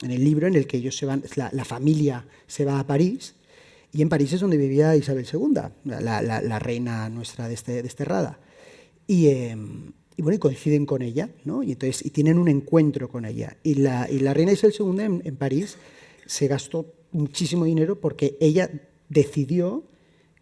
libro en el que ellos se van, la familia se va a París, y en París es donde vivía Isabel II, la reina nuestra desterrada. Y bueno, y coinciden con ella, ¿no? Y tienen un encuentro con ella. Y la reina Isabel II en París se gastó muchísimo dinero porque ella decidió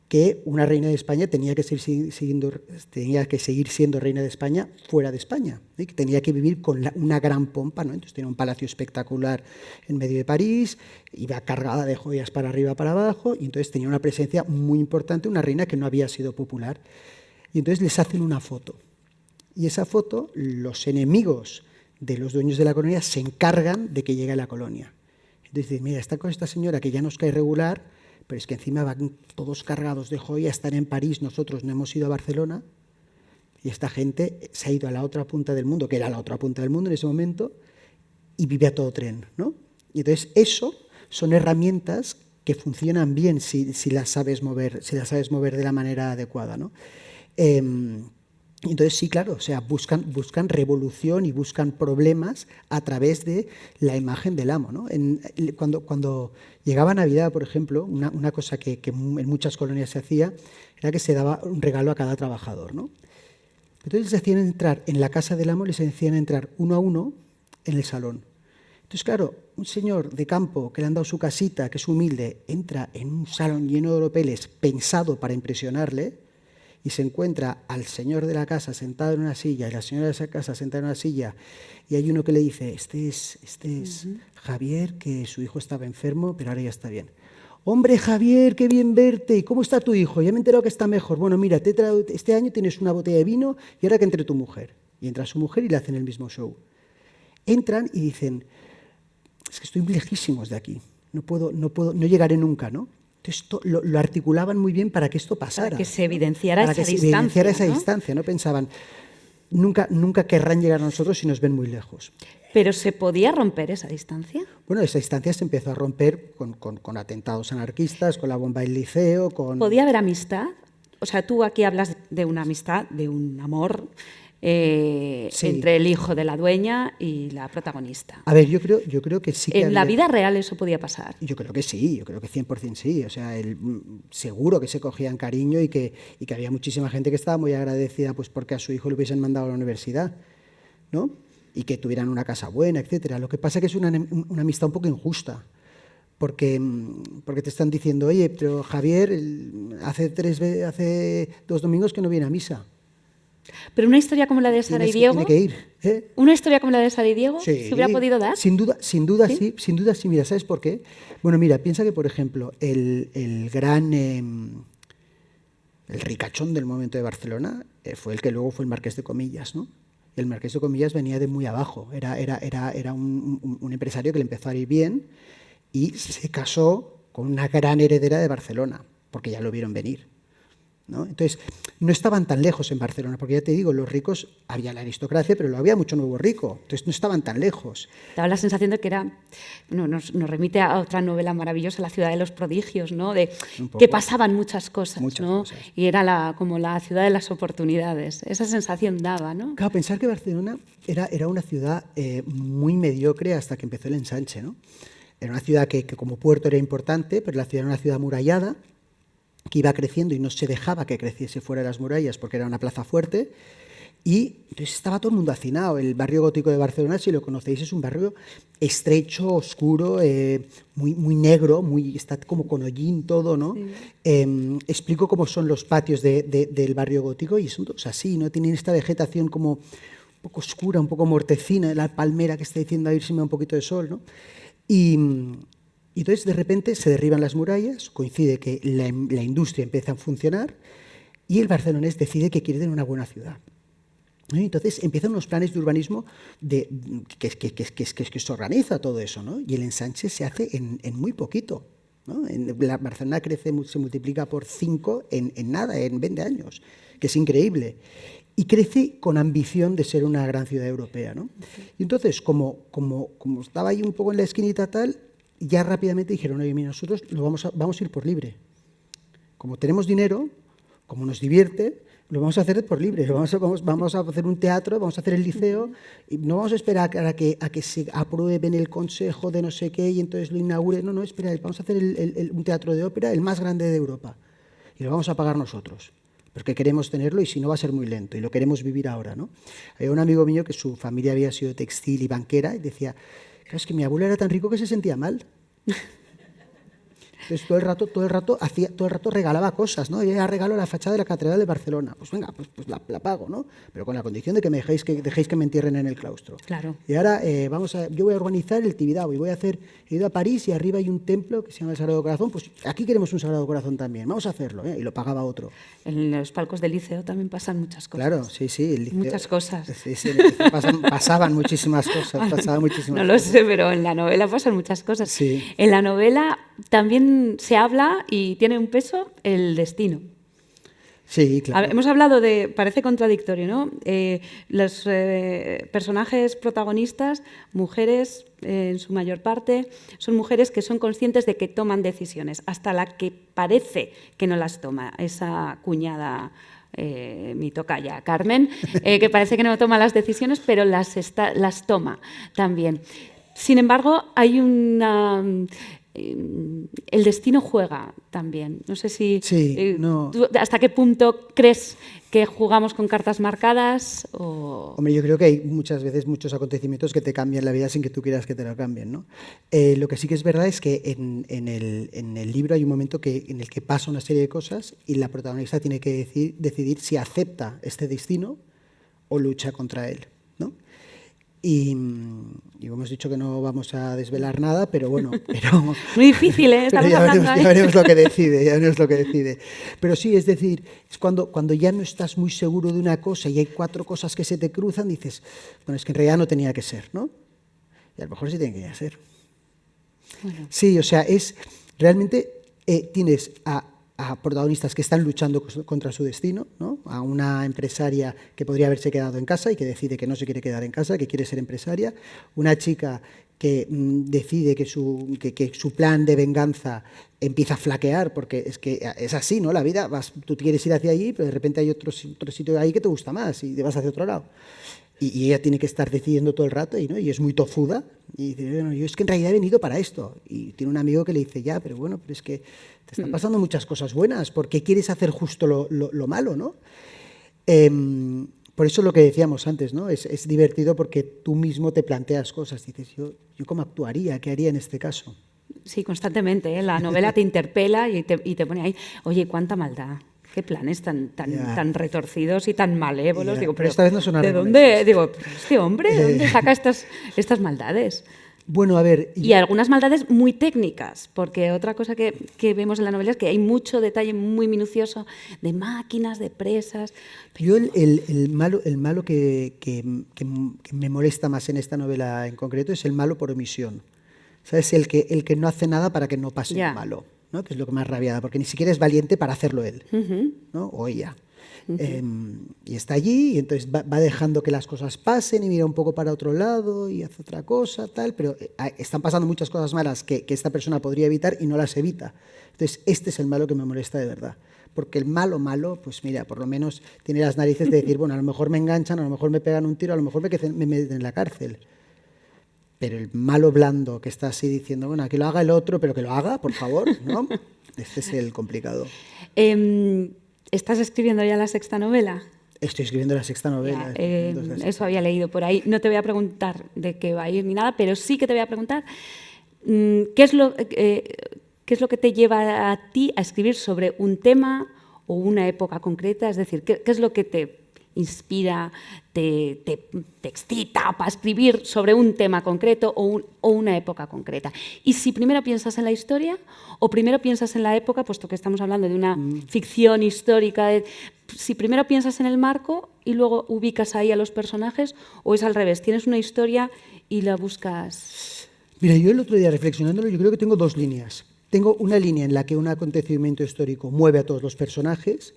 que una reina de España tenía que seguir siendo reina de España fuera de España, ¿sí? Que tenía que vivir con una gran pompa, ¿no? Entonces tenía un palacio espectacular en medio de París, iba cargada de joyas para arriba, para abajo, y entonces tenía una presencia muy importante, una reina que no había sido popular. Y entonces les hacen una foto. Y esa foto, los enemigos de los dueños de la colonia se encargan de que llegue a la colonia. Entonces dicen, mira, está con esta señora que ya nos cae regular, pero es que encima van todos cargados de joya, están en París, nosotros no hemos ido a Barcelona, y esta gente se ha ido a la otra punta del mundo, que era la otra punta del mundo en ese momento, y vive a todo tren, ¿no? Y entonces eso son herramientas que funcionan bien si las sabes mover de la manera adecuada, ¿no? Entonces sí, claro, o sea, buscan revolución y buscan problemas a través de la imagen del amo, ¿no? Cuando llegaba Navidad, por ejemplo, una cosa que en muchas colonias se hacía era que se daba un regalo a cada trabajador, ¿no? Entonces les hacían entrar en la casa del amo, les hacían entrar uno a uno en el salón. Entonces, claro, un señor de campo que le han dado su casita, que es humilde, entra en un salón lleno de oropeles pensado para impresionarle, y se encuentra al señor de la casa sentado en una silla y la señora de esa casa sentada en una silla, y hay uno que le dice, este es Javier, que su hijo estaba enfermo, pero ahora ya está bien. Hombre, Javier, qué bien verte. ¿Y cómo está tu hijo? Ya me he enterado que está mejor. Bueno, mira, este año tienes una botella de vino y ahora que entre tu mujer. Y entra su mujer y le hacen el mismo show. Entran y dicen, es que estoy lejísimos de aquí. No llegaré nunca, ¿no? Entonces lo articulaban muy bien para que esto pasara. Para que se evidenciara esa distancia. Evidenciara esa distancia, ¿no? Pensaban, nunca querrán llegar a nosotros si nos ven muy lejos. ¿Pero se podía romper esa distancia? Bueno, esa distancia se empezó a romper con atentados anarquistas, con la bomba del Liceo, con... ¿Podía haber amistad? O sea, tú aquí hablas de una amistad, de un amor Sí. entre el hijo de la dueña y la protagonista. A ver, yo creo que sí que ¿En la vida real eso podía pasar? Yo creo que sí, yo creo que 100% sí. O sea, seguro que se cogían cariño y que había muchísima gente que estaba muy agradecida pues porque a su hijo le hubiesen mandado a la universidad, ¿no? Y que tuvieran una casa buena, etcétera. Lo que pasa es que es una amistad un poco injusta. Porque te están diciendo, oye, pero Javier hace 2 domingos que no viene a misa. Pero una historia como la de Sara y Diego... Tiene que ir. ¿Una historia como la de Sara y Diego Sí, se hubiera podido dar? Sin duda ¿Sí? Sin duda sí. Mira, ¿sabes por qué? Bueno, mira, piensa que, por ejemplo, el gran... el ricachón del momento de Barcelona fue el que luego fue el Marqués de Comillas, ¿no? El Marqués de Comillas venía de muy abajo. Era un empresario que le empezó a ir bien y se casó con una gran heredera de Barcelona, porque ya lo vieron venir, ¿no? Entonces, no estaban tan lejos en Barcelona, porque ya te digo, los ricos, había la aristocracia, pero había mucho nuevo rico, entonces no estaban tan lejos. Daba la sensación de que era, nos remite a otra novela maravillosa, La ciudad de los prodigios, ¿no? De que pasaban muchas cosas, ¿no? Y era como la ciudad de las oportunidades. Esa sensación daba, ¿no? Claro, pensar que Barcelona era una ciudad muy mediocre hasta que empezó el ensanche, ¿no? Era una ciudad que como puerto era importante, pero la ciudad era una ciudad amurallada, que iba creciendo y no se dejaba que creciese fuera de las murallas porque era una plaza fuerte, y entonces estaba todo el mundo hacinado. El barrio gótico de Barcelona, si lo conocéis, es un barrio estrecho, oscuro, muy negro, está como con hollín todo, ¿no? Sí. Explico cómo son los patios del barrio gótico y son todos así, ¿no? Tienen esta vegetación como un poco oscura, un poco mortecina, la palmera que está diciendo a ver si me da un poquito de sol, ¿no? Y entonces de repente se derriban las murallas, coincide que la industria empieza a funcionar y el barcelonés decide que quiere tener una buena ciudad. Entonces empiezan unos planes de urbanismo que se organiza todo eso, ¿no? Y el ensanche se hace en muy poquito, ¿no? Barcelona crece, se multiplica por 5 en nada, en 20 años, que es increíble. Y crece con ambición de ser una gran ciudad europea, ¿no? Y entonces, como estaba ahí un poco en la esquinita tal, ya rápidamente dijeron, oye, mira, nosotros vamos a ir por libre. Como tenemos dinero, como nos divierte, lo vamos a hacer por libre. Vamos a hacer un teatro, vamos a hacer el liceo, y no vamos a esperar a que se apruebe en el consejo de no sé qué y entonces lo inaugure. No, espera, vamos a hacer un teatro de ópera, el más grande de Europa. Y lo vamos a pagar nosotros, porque queremos tenerlo y si no va a ser muy lento y lo queremos vivir ahora, ¿no? Hay un amigo mío que su familia había sido textil y banquera y decía, claro, es que mi abuelo era tan rico que se sentía mal. Entonces todo el rato regalaba cosas, ¿no? Yo ya regalo la fachada de la Catedral de Barcelona. Pues venga, pues la pago, ¿no? Pero con la condición de que dejéis que me entierren en el claustro. Claro. Y ahora yo voy a organizar el Tibidabo y he ido a París y arriba hay un templo que se llama el Sagrado Corazón. Pues aquí queremos un Sagrado Corazón también. Vamos a hacerlo, ¿eh? Y lo pagaba otro. En los palcos del liceo también pasan muchas cosas. Claro, sí. El liceo, muchas cosas. Sí, pasaban muchísimas cosas. No lo sé, pero en la novela pasan muchas cosas. Sí. En la novela también se habla y tiene un peso el destino. Sí, claro. Hemos hablado parece contradictorio, ¿no? Los personajes protagonistas, mujeres en su mayor parte, son mujeres que son conscientes de que toman decisiones, hasta la que parece que no las toma, esa cuñada mi tocaya, Carmen, que parece que no toma las decisiones, pero las toma también. Sin embargo, hay el destino juega también. No sé si... Sí, ¿tú hasta qué punto crees que jugamos con cartas marcadas? Hombre, yo creo que hay muchas veces muchos acontecimientos que te cambian la vida sin que tú quieras que te lo cambien, ¿no? Lo que sí que es verdad es que en el libro hay un momento en el que pasa una serie de cosas y la protagonista tiene que decidir si acepta este destino o lucha contra él, ¿no? Y y hemos dicho que no vamos a desvelar nada, pero bueno, pero... Muy difícil, ¿eh? Estamos hablando ahí. Ya veremos lo que decide, ya veremos lo que decide. Pero sí, es decir, es cuando ya no estás muy seguro de una cosa y hay 4 cosas que se te cruzan, dices, bueno, es que en realidad no tenía que ser, ¿no? Y a lo mejor sí tiene que ser. Bueno. Sí, o sea, es realmente tienes a protagonistas que están luchando contra su destino, ¿no? A una empresaria que podría haberse quedado en casa y que decide que no se quiere quedar en casa, que quiere ser empresaria, una chica que decide que su plan de venganza empieza a flaquear, porque es así, ¿no? La vida, tú quieres ir hacia allí, pero de repente hay otro sitio ahí que te gusta más y te vas hacia otro lado. Y ella tiene que estar decidiendo todo el rato, ¿no? Y es muy tozuda. Y dice, bueno, yo es que en realidad he venido para esto. Y tiene un amigo que le dice, ya, pero bueno, pero es que te están pasando muchas cosas buenas. ¿Por qué quieres hacer justo lo malo, no? Por eso lo que decíamos antes, ¿no? Es divertido porque tú mismo te planteas cosas. Dices, yo ¿cómo actuaría? ¿Qué haría en este caso? Sí, constantemente, ¿eh? La novela te interpela y te pone ahí, oye, cuánta maldad. Qué planes tan retorcidos y tan malévolos. Digo, pero esta vez no son ¿de dónde? Digo, este hombre, ¿de dónde saca estas maldades? Bueno, a ver... Y algunas maldades muy técnicas, porque otra cosa que vemos en la novela es que hay mucho detalle muy minucioso de máquinas, de presas... Yo el malo que me molesta más en esta novela en concreto es el malo por omisión. ¿Sabes? El que no hace nada para que no pase lo malo, ¿no? Que es lo que más rabiada, porque ni siquiera es valiente para hacerlo él, ¿no? O ella. Y está allí y entonces va dejando que las cosas pasen y mira un poco para otro lado y hace otra cosa, tal, pero están pasando muchas cosas malas que esta persona podría evitar y no las evita. Entonces este es el malo que me molesta de verdad. Porque el malo, pues mira, por lo menos tiene las narices de decir, bueno, a lo mejor me enganchan, a lo mejor me pegan un tiro, a lo mejor me meten en la cárcel. Pero el malo blando que está así diciendo, bueno, que lo haga el otro, pero que lo haga, por favor, ¿no? Este es el complicado. ¿Estás escribiendo ya la 6ª novela? Estoy escribiendo la 6ª novela. Eso había leído por ahí. No te voy a preguntar de qué va a ir ni nada, pero sí que te voy a preguntar qué es lo que te lleva a ti a escribir sobre un tema o una época concreta. Es decir, qué es lo que te inspira, te excita para escribir sobre un tema concreto o una época concreta. Y si primero piensas en la historia o primero piensas en la época, puesto que estamos hablando de una ficción histórica, si primero piensas en el marco y luego ubicas ahí a los personajes, o es al revés, tienes una historia y la buscas... Mira, yo el otro día reflexionándolo, yo creo que tengo 2 líneas. Tengo una línea en la que un acontecimiento histórico mueve a todos los personajes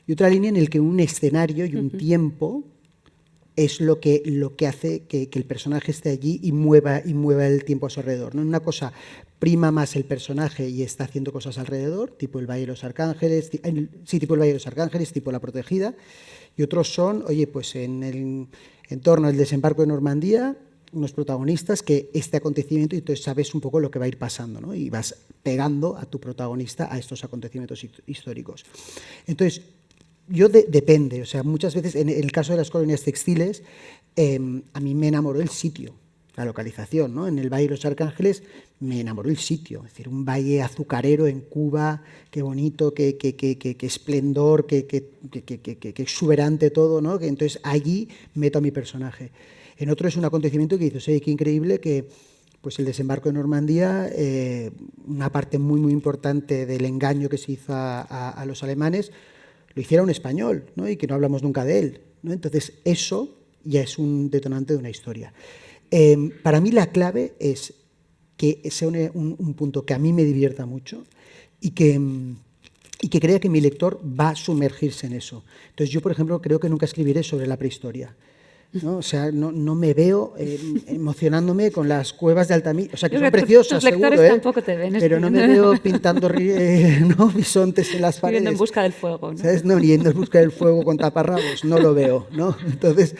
y otra línea en la que un escenario y un tiempo es lo que hace que el personaje esté allí y mueva el tiempo a su alrededor, ¿no? En una cosa prima más el personaje y está haciendo cosas alrededor, tipo el Valle de los Arcángeles, tipo el Valle de los Arcángeles, tipo La Protegida, y otros son, oye, pues en el entorno del desembarco de Normandía, unos protagonistas que este acontecimiento, y entonces sabes un poco lo que va a ir pasando, ¿no? Y vas pegando a tu protagonista a estos acontecimientos históricos. Entonces, yo depende, o sea, muchas veces en el caso de las colonias textiles, a mí me enamoró el sitio, la localización, ¿no? En el Valle de los Arcángeles me enamoró el sitio, es decir, un valle azucarero en Cuba, qué bonito, qué esplendor, qué exuberante todo, ¿no? Que entonces allí meto a mi personaje. En otro es un acontecimiento que dices, oye, qué increíble que pues el desembarco de Normandía, una parte muy, muy importante del engaño que se hizo a los alemanes, lo hiciera un español, ¿no? Y que no hablamos nunca de él, ¿no? Entonces, eso ya es un detonante de una historia. Para mí la clave es que sea un punto que a mí me divierta mucho y que crea que mi lector va a sumergirse en eso. Entonces, yo, por ejemplo, creo que nunca escribiré sobre la prehistoria, ¿no? O sea, no me veo emocionándome con las cuevas de Altamira, o sea, que son preciosas, tus lectores seguro, tampoco te ven, pero no me veo pintando ¿no? bisontes en las paredes. Yendo en busca del fuego, ¿no? ¿Sabes? No, yendo en busca del fuego con taparrabos, no lo veo, ¿no? Entonces,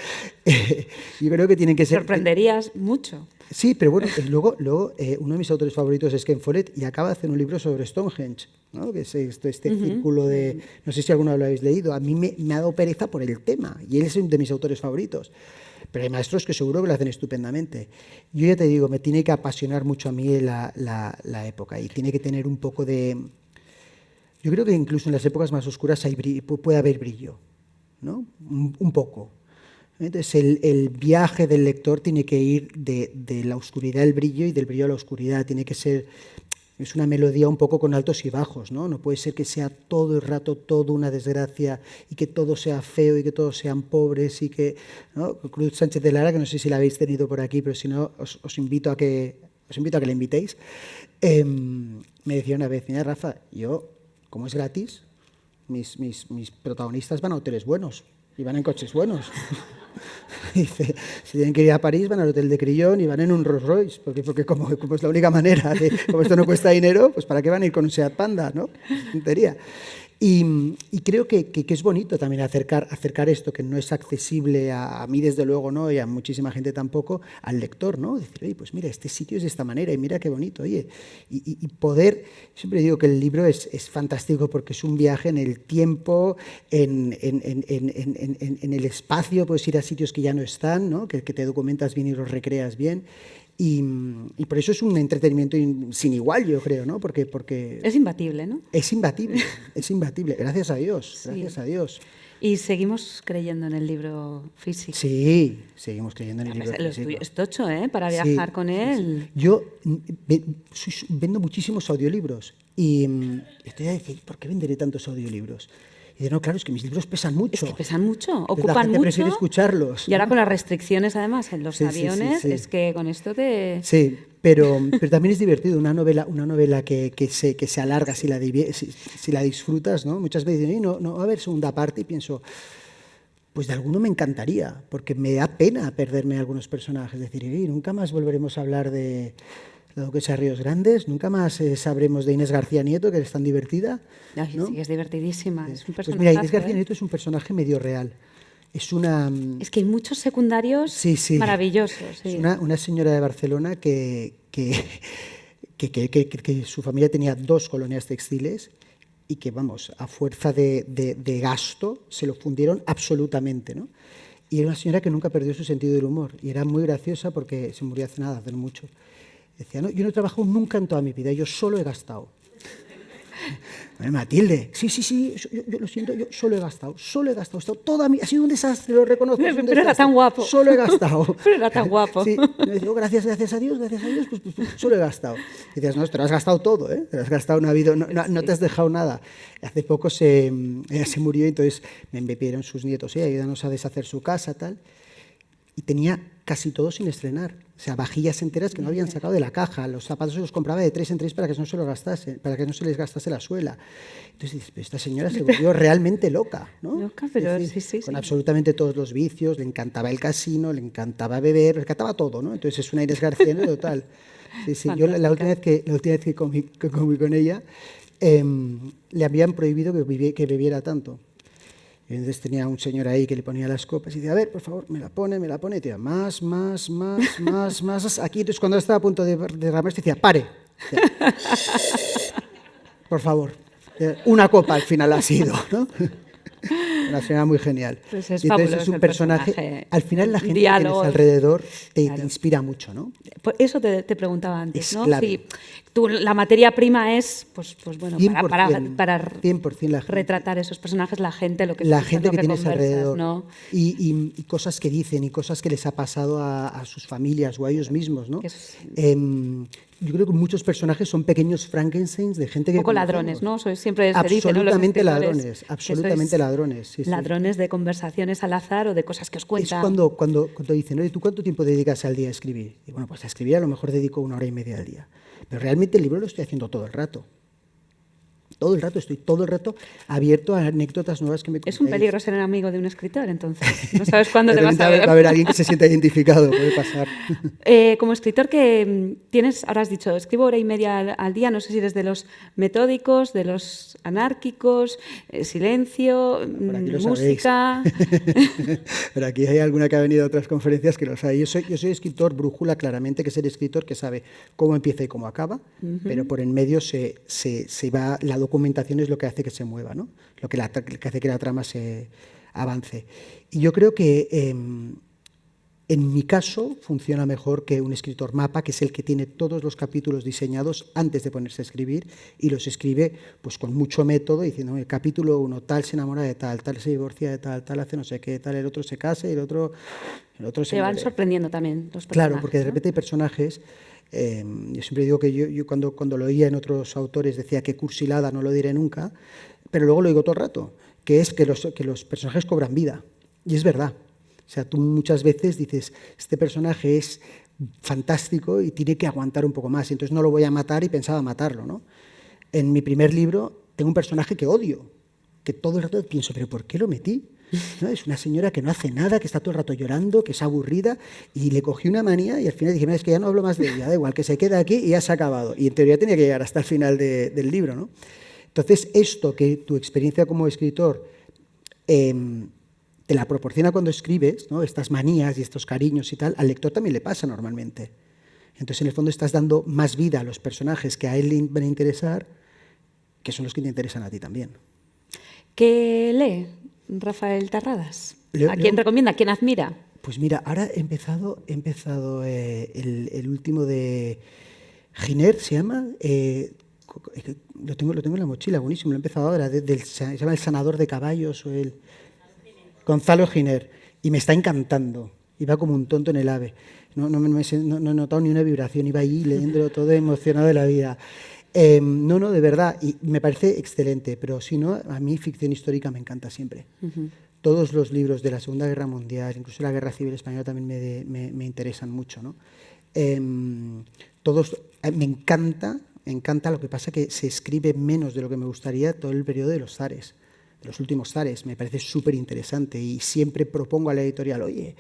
yo creo que tienen que ser... Sorprenderías mucho. Sí, pero bueno, luego uno de mis autores favoritos es Ken Follett y acaba de hacer un libro sobre Stonehenge, ¿no? Que es este círculo de... No sé si alguno lo habéis leído. A mí me ha dado pereza por el tema y él es uno de mis autores favoritos. Pero hay maestros que seguro que lo hacen estupendamente. Yo ya te digo, me tiene que apasionar mucho a mí la época y tiene que tener un poco de... Yo creo que incluso en las épocas más oscuras puede haber brillo, ¿no? Un poco. Entonces, el viaje del lector tiene que ir de la oscuridad al brillo y del brillo a la oscuridad. Tiene que ser, es una melodía un poco con altos y bajos, ¿no? No puede ser que sea todo el rato todo una desgracia y que todo sea feo y que todos sean pobres y que, ¿no? Cruz Sánchez de Lara, que no sé si la habéis tenido por aquí, pero si no, os invito a que la invitéis. Me decía una vez, mira, Rafa, yo, como es gratis, mis protagonistas van a hoteles buenos y van en coches buenos. Dice, si tienen que ir a París, van al Hotel de Crillon y van en un Rolls Royce, porque como es la única manera, como esto no cuesta dinero, pues ¿para qué van a ir con un Seat Panda? ¿No? Es tontería. Y creo que es bonito también acercar esto, que no es accesible a mí desde luego, ¿no? Y a muchísima gente tampoco, al lector, ¿no? Decir, oye, pues mira, este sitio es de esta manera y mira qué bonito, oye. Y poder, siempre digo que el libro es fantástico porque es un viaje en el tiempo, en el espacio, puedes ir a sitios que ya no están, ¿no? Que te documentas bien y los recreas bien. Y por eso es un entretenimiento sin igual, yo creo, ¿no? Porque es imbatible, ¿no? Es imbatible, gracias a Dios, sí. Gracias a Dios. ¿Y seguimos creyendo en el libro físico? Sí, seguimos creyendo en el libro físico. Es tocho, ¿eh? Para viajar con él. Sí. Yo vendo muchísimos audiolibros y estoy a decir, ¿por qué venderé tantos audiolibros? Y digo, no, claro, es que mis libros pesan mucho. Es que pesan mucho, ocupan la gente mucho. Prefiere escucharlos. Y ahora con las restricciones, además, en los aviones, es que con esto te... Sí, pero también es divertido. Una novela que se alarga si la disfrutas, ¿no? Muchas veces dicen, no va a haber segunda parte, y pienso, pues de alguno me encantaría, porque me da pena perderme algunos personajes. Es decir, nunca más volveremos a hablar de la duquesa Ríos Grandes, nunca más sabremos de Inés García Nieto, que es tan divertida. Ay, ¿no? Sí, es divertidísima, es un personaje. Pues mira, Inés García Nieto es un personaje medio real. Es que hay muchos secundarios maravillosos. Sí. Es una señora de Barcelona que su familia tenía 2 colonias textiles y que, vamos, a fuerza de gasto se lo fundieron absolutamente, ¿no? Y era una señora que nunca perdió su sentido del humor y era muy graciosa porque se murió hace nada, hace mucho. Decía, no, yo no he trabajado nunca en toda mi vida, yo solo he gastado. Matilde, sí, yo lo siento, yo solo he gastado, ha sido un desastre, lo reconozco. Pero era tan guapo. Solo he gastado. Pero era tan guapo. Sí, digo, gracias a Dios, pues solo he gastado. Y dices, no, te lo has gastado todo, ¿eh? Te lo has gastado una vida, no te has dejado nada. Hace poco ella se murió y entonces me pidieron sus nietos, ayúdanos a deshacer su casa, tal. Y tenía casi todo sin estrenar. O sea, vajillas enteras que no habían sacado de la caja. Los zapatos se los compraba de 3 en 3 para que no se los gastase, para que no se les gastase la suela. Entonces dices, pero esta señora se volvió realmente loca, ¿no? Loca, pero decir, sí. Con absolutamente todos los vicios, le encantaba el casino, le encantaba beber, le encantaba todo, ¿no? Entonces es una Inés García total. Sí. Yo la última vez que comí con ella, le habían prohibido que bebiera tanto. Y entonces tenía un señor ahí que le ponía las copas y decía, a ver, por favor, me la pone, y decía, más, aquí. Entonces cuando estaba a punto de derramarse decía, pare. Decía, por favor, una copa al final ha sido, ¿no? Una señora muy genial. Pues es entonces es un personaje. Al final la gente que tienes alrededor te inspira mucho, ¿no? Eso te preguntaba antes, ¿no? Clave. Sí, la materia prima es, pues bueno, 100%, para 100% la gente. Retratar esos personajes, la gente, lo que la gente que tienes alrededor, ¿no? Y cosas que dicen y cosas que les ha pasado a sus familias o a ellos mismos, ¿no? Yo creo que muchos personajes son pequeños Frankensteins de gente que... Un poco ladrones, ¿no? Siempre se dice, ¿no? Absolutamente ladrones. Sí, ladrones de conversaciones al azar o de cosas que os cuentan. Es cuando dicen, oye, ¿tú cuánto tiempo dedicas al día a escribir? Y bueno, pues a escribir a lo mejor dedico 1 hora y media al día. Pero realmente el libro lo estoy haciendo todo el rato. Estoy todo el rato abierto a anécdotas nuevas que me contáis. Es un peligro ser amigo de un escritor, entonces. No sabes cuándo te vas a ver. Va a haber alguien que se sienta identificado, puede pasar. Como escritor que tienes, ahora has dicho, escribo 1 hora y media al día, no sé si eres de los metódicos, de los anárquicos, silencio, música... Pero aquí hay alguna que ha venido a otras conferencias que lo sabe. Yo soy escritor brújula, claramente, que es el escritor que sabe cómo empieza y cómo acaba, pero por en medio se va... La documentación es lo que hace que se mueva, ¿no? Lo que hace que la trama se avance. Y yo creo que En mi caso, funciona mejor que un escritor mapa, que es el que tiene todos los capítulos diseñados antes de ponerse a escribir y los escribe pues, con mucho método, diciendo, el capítulo 1, tal se enamora de tal se divorcia de tal hace no sé qué, tal, el otro se casa y el otro se Te van muere. sorprendiendo también los personajes. Claro, porque de repente hay personajes... yo siempre digo que yo cuando lo oía en otros autores decía que cursilada no lo diré nunca, pero luego lo digo todo el rato, que es que los personajes cobran vida. Y es verdad. O sea, tú muchas veces dices, este personaje es fantástico y tiene que aguantar un poco más, y entonces no lo voy a matar y pensaba matarlo, ¿no? En mi primer libro tengo un personaje que odio, que todo el rato pienso, ¿pero por qué lo metí? ¿No? Es una señora que no hace nada, que está todo el rato llorando, que es aburrida, y le cogí una manía y al final dije, mira, es que ya no hablo más de ella, da igual, que se queda aquí y ya se ha acabado. Y en teoría tenía que llegar hasta el final del libro, ¿no? Entonces, esto que tu experiencia como escritor te la proporciona cuando escribes, ¿no? Estas manías y estos cariños y tal, al lector también le pasa normalmente. Entonces, en el fondo, estás dando más vida a los personajes que a él le van a interesar, que son los que te interesan a ti también. ¿Qué lee Rafael Terradas? ¿A quién recomienda? ¿A quién admira? Pues mira, ahora he empezado el último de Giner, ¿se llama? Lo tengo en la mochila, buenísimo, lo he empezado ahora, se llama El sanador de caballos, o el Gonzalo Giner, y me está encantando, iba como un tonto en el AVE, no he notado ni una vibración, iba ahí leyéndolo todo emocionado de la vida. No, de verdad, y me parece excelente, pero si no, a mí ficción histórica me encanta siempre. Todos los libros de la Segunda Guerra Mundial, incluso la Guerra Civil Española también me interesan mucho, ¿no? Me encanta, lo que pasa que se escribe menos de lo que me gustaría todo el periodo de los zares, de los últimos zares, me parece súper interesante y siempre propongo a la editorial, oye,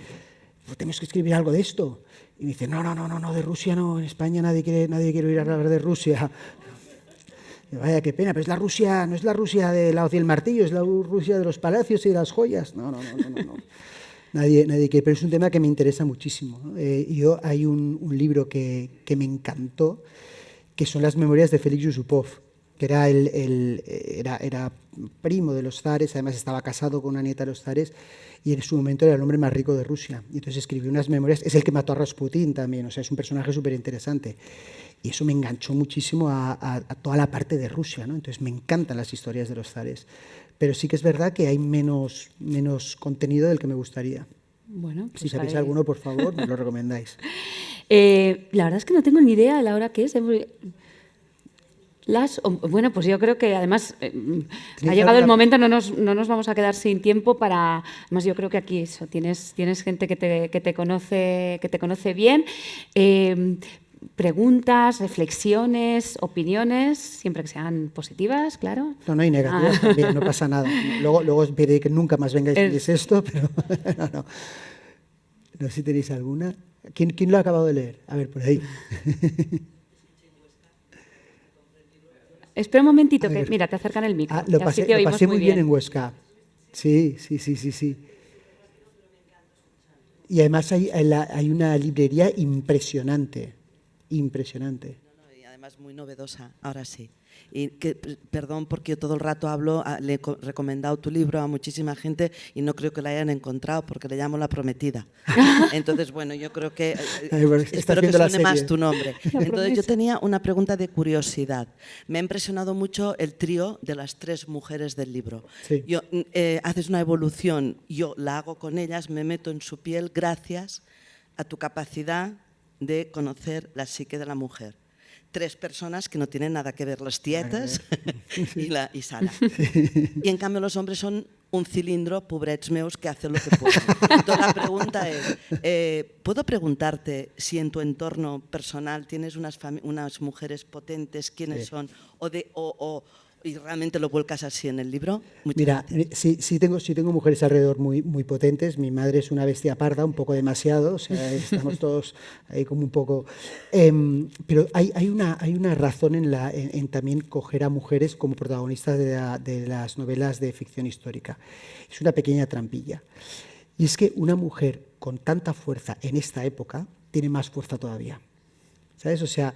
tenemos que escribir algo de esto. Y me dice, no, de Rusia no, en España nadie quiere oír hablar de Rusia. Y vaya, qué pena, pero es la Rusia, no es la Rusia de la hoz y el martillo, es la Rusia de los palacios y de las joyas. No. Nadie quiere, pero es un tema que me interesa muchísimo, ¿no? Hay un libro que me encantó, que son las memorias de Félix Yusupov, que era primo de los zares, además estaba casado con una nieta de los zares, y en su momento era el hombre más rico de Rusia. Y entonces escribió unas memorias, es el que mató a Rasputín también, o sea, es un personaje súper interesante. Y eso me enganchó muchísimo a toda la parte de Rusia, ¿no? Entonces me encantan las historias de los zares. Pero sí que es verdad que hay menos contenido del que me gustaría. Bueno, pues si sabéis alguno, por favor, me lo recomendáis. La verdad es que no tengo ni idea de la hora que es. Bueno, pues yo creo que además ha llegado el momento, no nos vamos a quedar sin tiempo para... Además yo creo que aquí eso, tienes gente que te conoce bien. Preguntas, reflexiones, opiniones, siempre que sean positivas, claro. No hay negativas también, no pasa nada. Luego os pediré que nunca más vengáis y digáis esto, pero no. No sé si tenéis alguna. ¿Quién lo ha acabado de leer? A ver, por ahí. Espera un momentito, que mira, te acercan el micro. Lo pasé muy bien en Huesca. Sí. Y además hay una librería impresionante. Y además muy novedosa, ahora sí. Y perdón porque yo todo el rato hablo, le he recomendado tu libro a muchísima gente y no creo que la hayan encontrado porque le llamo La Prometida. Entonces, bueno, yo creo que espero que suene más tu nombre. Entonces, yo tenía una pregunta de curiosidad. Me ha impresionado mucho el trío de las 3 mujeres del libro. Sí. Haces una evolución, yo la hago con ellas, me meto en su piel gracias a tu capacidad de conocer la psique de la mujer. 3 personas que no tienen nada que ver, las tietas y Sara. Y en cambio los hombres son un cilindro, pobrets meus, que hacen lo que pueden. Entonces la pregunta es, ¿puedo preguntarte si en tu entorno personal tienes unas mujeres potentes, quiénes son, y realmente lo vuelcas así en el libro? Mira, sí tengo mujeres alrededor muy potentes. Mi madre es una bestia parda, un poco demasiado, o sea, estamos todos ahí como un poco... pero hay una razón en también coger a mujeres como protagonistas de las novelas de ficción histórica. Es una pequeña trampilla. Y es que una mujer con tanta fuerza en esta época tiene más fuerza todavía. ¿Sabes? O sea,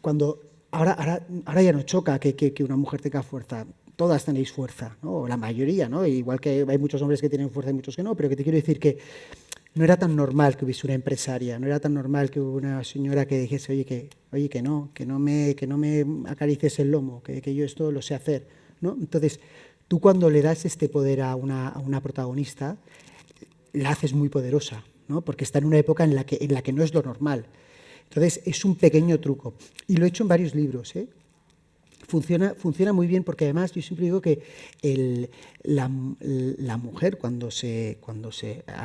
cuando... Ahora ya no choca que una mujer tenga fuerza. Todas tenéis fuerza, ¿no? La mayoría, ¿no? Igual que hay muchos hombres que tienen fuerza y muchos que no, pero que te quiero decir que no era tan normal que hubiese una empresaria, no era tan normal que hubiese una señora que dijese, oye, que no me acaricies el lomo, que yo esto lo sé hacer, ¿no? Entonces, tú cuando le das este poder a una protagonista, la haces muy poderosa, ¿no? Porque está en una época en la que no es lo normal. Entonces, es un pequeño truco. Y lo he hecho en varios libros, ¿eh? Funciona muy bien porque además yo siempre digo que la mujer cuando se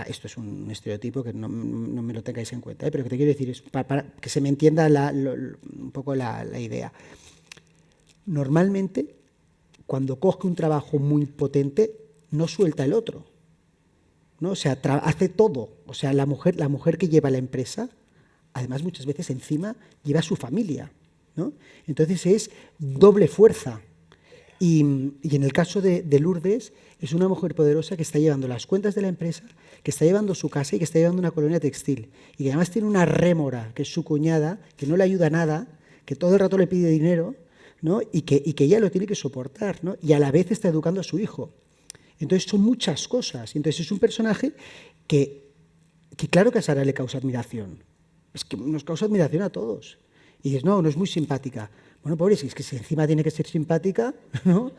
esto es un estereotipo que no me lo tengáis en cuenta, pero que te quiero decir es para que se me entienda un poco la idea. Normalmente cuando coge un trabajo muy potente no suelta el otro, ¿no? O sea, hace todo. O sea, la mujer que lleva la empresa, además muchas veces encima lleva a su familia, ¿no? Entonces es doble fuerza. Y en el caso de Lourdes, es una mujer poderosa que está llevando las cuentas de la empresa, que está llevando su casa y que está llevando una colonia textil. Y que además tiene una rémora, que es su cuñada, que no le ayuda a nada, que todo el rato le pide dinero, ¿no? y que ella lo tiene que soportar, ¿no? Y a la vez está educando a su hijo. Entonces son muchas cosas. Entonces es un personaje que claro que a Sara le causa admiración. Es que nos causa admiración a todos. Y dices, no es muy simpática. Bueno, pobre, si es que si encima tiene que ser simpática, ¿no?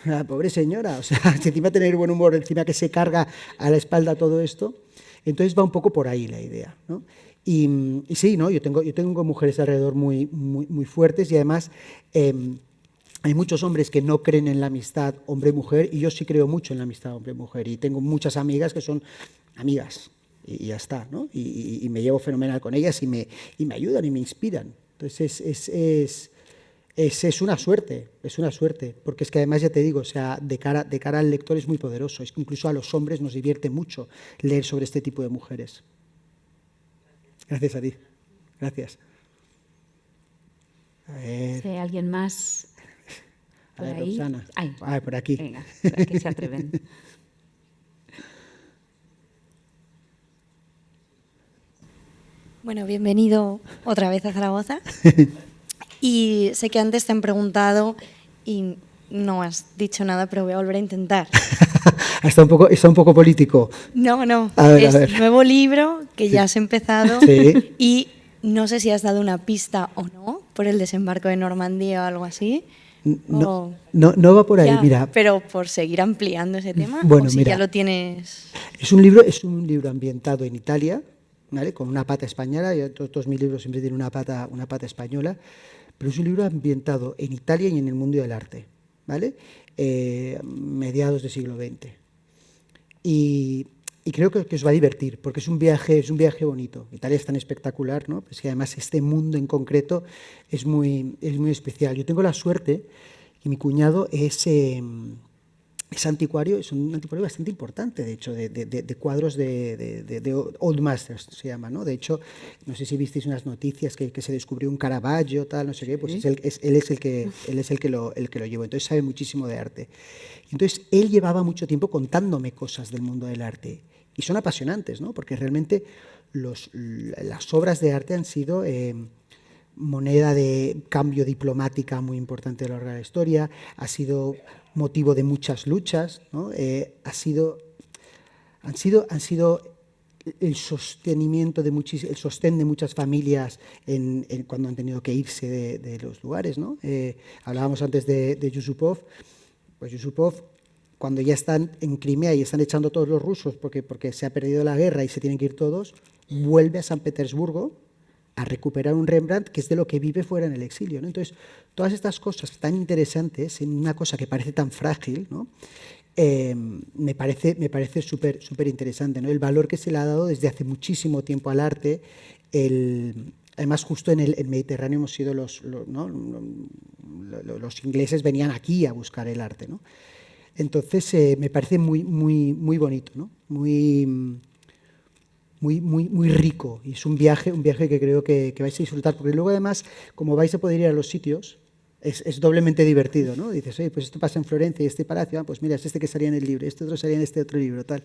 La pobre señora, o sea, si encima tener buen humor, encima que se carga a la espalda todo esto. Entonces va un poco por ahí la idea, ¿no? Y sí, ¿no? Yo tengo mujeres alrededor muy fuertes y además hay muchos hombres que no creen en la amistad hombre-mujer y yo sí creo mucho en la amistad hombre-mujer y tengo muchas amigas que son amigas y ya está, ¿no? Y me llevo fenomenal con ellas y me ayudan y me inspiran. Entonces es una suerte, porque es que además ya te digo, o sea, de cara al lector es muy poderoso, es que incluso a los hombres nos divierte mucho leer sobre este tipo de mujeres. Gracias a ti, gracias. A ver. ¿Sí, alguien más? A ver, Roxana. Por aquí. Venga, por aquí se atreven. Bueno, bienvenido otra vez a Zaragoza. Y sé que antes te han preguntado y no has dicho nada, pero voy a volver a intentar. Está un poco político. No, a ver. Nuevo libro que ya has empezado. Sí. Y no sé si has dado una pista o no por el desembarco de Normandía o algo así. No va por ahí, ya, mira. Pero por seguir ampliando ese tema, bueno, o si mira, ya lo tienes. Es un libro ambientado en Italia, ¿vale? Con una pata española. Todos mis libros siempre tienen una pata española, pero es un libro ambientado en Italia y en el mundo del arte, ¿vale? Mediados del siglo XX. Y creo que os va a divertir, porque es un viaje bonito. Italia es tan espectacular, ¿no? Pues que además este mundo en concreto es muy especial. Yo tengo la suerte que mi cuñado es anticuario, es un anticuario bastante importante, de hecho, de cuadros de Old Masters, se llama, ¿no? De hecho, no sé si visteis unas noticias que se descubrió un Caravaggio, tal, no sé qué, pues ¿sí? él es el que lo llevó, entonces sabe muchísimo de arte. Entonces, él llevaba mucho tiempo contándome cosas del mundo del arte, y son apasionantes, ¿no? Porque realmente las obras de arte han sido moneda de cambio diplomática muy importante a lo largo de la historia, ha sido motivo de muchas luchas, ¿no? Han sido el sostenimiento el sostén de muchas familias cuando han tenido que irse de los lugares, ¿no? Hablábamos antes de Yusupov. Pues Yusupov, cuando ya están en Crimea y están echando a todos los rusos porque se ha perdido la guerra y se tienen que ir todos, vuelve a San Petersburgo a recuperar un Rembrandt que es de lo que vive fuera en el exilio, ¿no? Entonces, todas estas cosas tan interesantes en una cosa que parece tan frágil, ¿no? Me parece súper interesante, ¿no? El valor que se le ha dado desde hace muchísimo tiempo al arte. Además, justo en el Mediterráneo hemos sido los ingleses venían aquí a buscar el arte, ¿no? Entonces, me parece muy bonito, ¿no? Muy rico, y es un viaje que creo que vais a disfrutar, porque luego además, como vais a poder ir a los sitios, es doblemente divertido, ¿no? Dices, oye, pues esto pasa en Florencia y este palacio, pues mira, es este que salía en el libro, este otro salía en este otro libro, tal.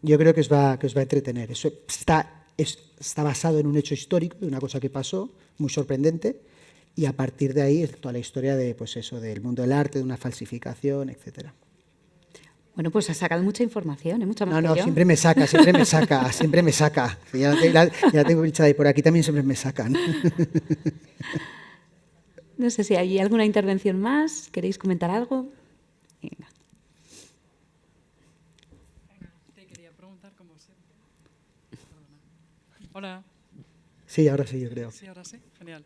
Yo creo que os va a entretener. Eso está basado en un hecho histórico, de una cosa que pasó, muy sorprendente, y a partir de ahí es toda la historia de, pues eso, del mundo del arte, de una falsificación, etcétera. Bueno, pues has sacado mucha información, mucha más No, que no, yo. siempre me saca, siempre me saca, siempre me saca. Ya tengo pinchada y por aquí también siempre me sacan. No sé si hay alguna intervención más. ¿Queréis comentar algo? Venga. Te quería preguntar cómo se... Hola. Sí, ahora sí, yo creo. Sí, ahora sí. Genial.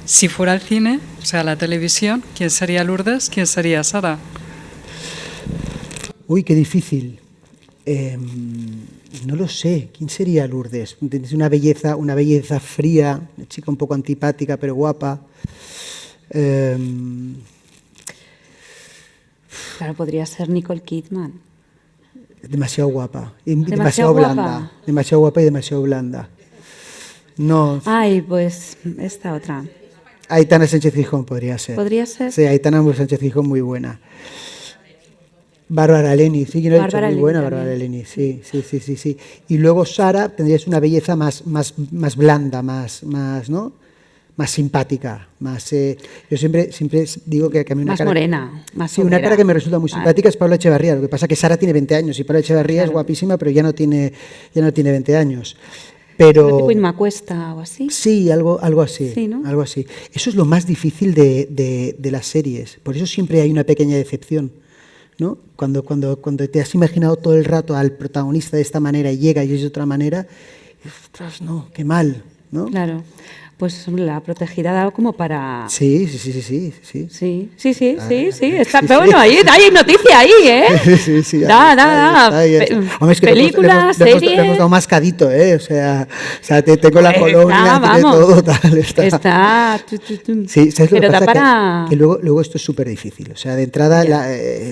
Si fuera el cine, o sea, la televisión, ¿quién sería Lourdes? ¿Quién sería Sara? Uy, qué difícil. No lo sé. ¿Quién sería Lourdes? Tienes una belleza fría, una chica un poco antipática, pero guapa. Claro, podría ser Nicole Kidman. Demasiado guapa. Y Demasiado demasiado guapa. blanda. Demasiado guapa y demasiado blanda. No. Ay, pues esta otra. Aitana Sánchez Gijón podría ser. ¿Podría ser? Sí, Aitana Sánchez Gijón muy buena. Bárbara Leni, sí, que lo he dicho, Bárbara muy Leni buena también. Bárbara Leni, sí. Y luego Sara tendrías una belleza más blanda, más, ¿no? Más simpática, más. Yo siempre digo que a mí una Más cara, morena, más sí, una obrera. cara que me resulta muy simpática es Paula Echevarría. Lo que pasa es que Sara tiene 20 años y Paula Echevarría es guapísima, pero ya no tiene 20 años. Pero Tipo Inmacuesta o así. sí, algo así, Sí, ¿no? algo así. Eso es lo más difícil de las series. Por eso siempre hay una pequeña decepción, ¿no? Cuando te has imaginado todo el rato al protagonista de esta manera y llega y es de otra manera, y, ostras, no, qué mal, ¿no? Claro. Pues hombre, La Protegida ha dado como para... Sí. Sí. Está, sí, pero bueno, sí. hay noticia ahí, ¿eh? Sí, Da. ahí está. Hombre, es que Películas, le hemos series... dado mascadito, ¿eh? O sea tengo la colonia, tiene vamos. todo, tal, Está... Sí, ¿sabes lo que Pero da pasa? para... Que luego esto es súper difícil. O sea, de entrada Ya.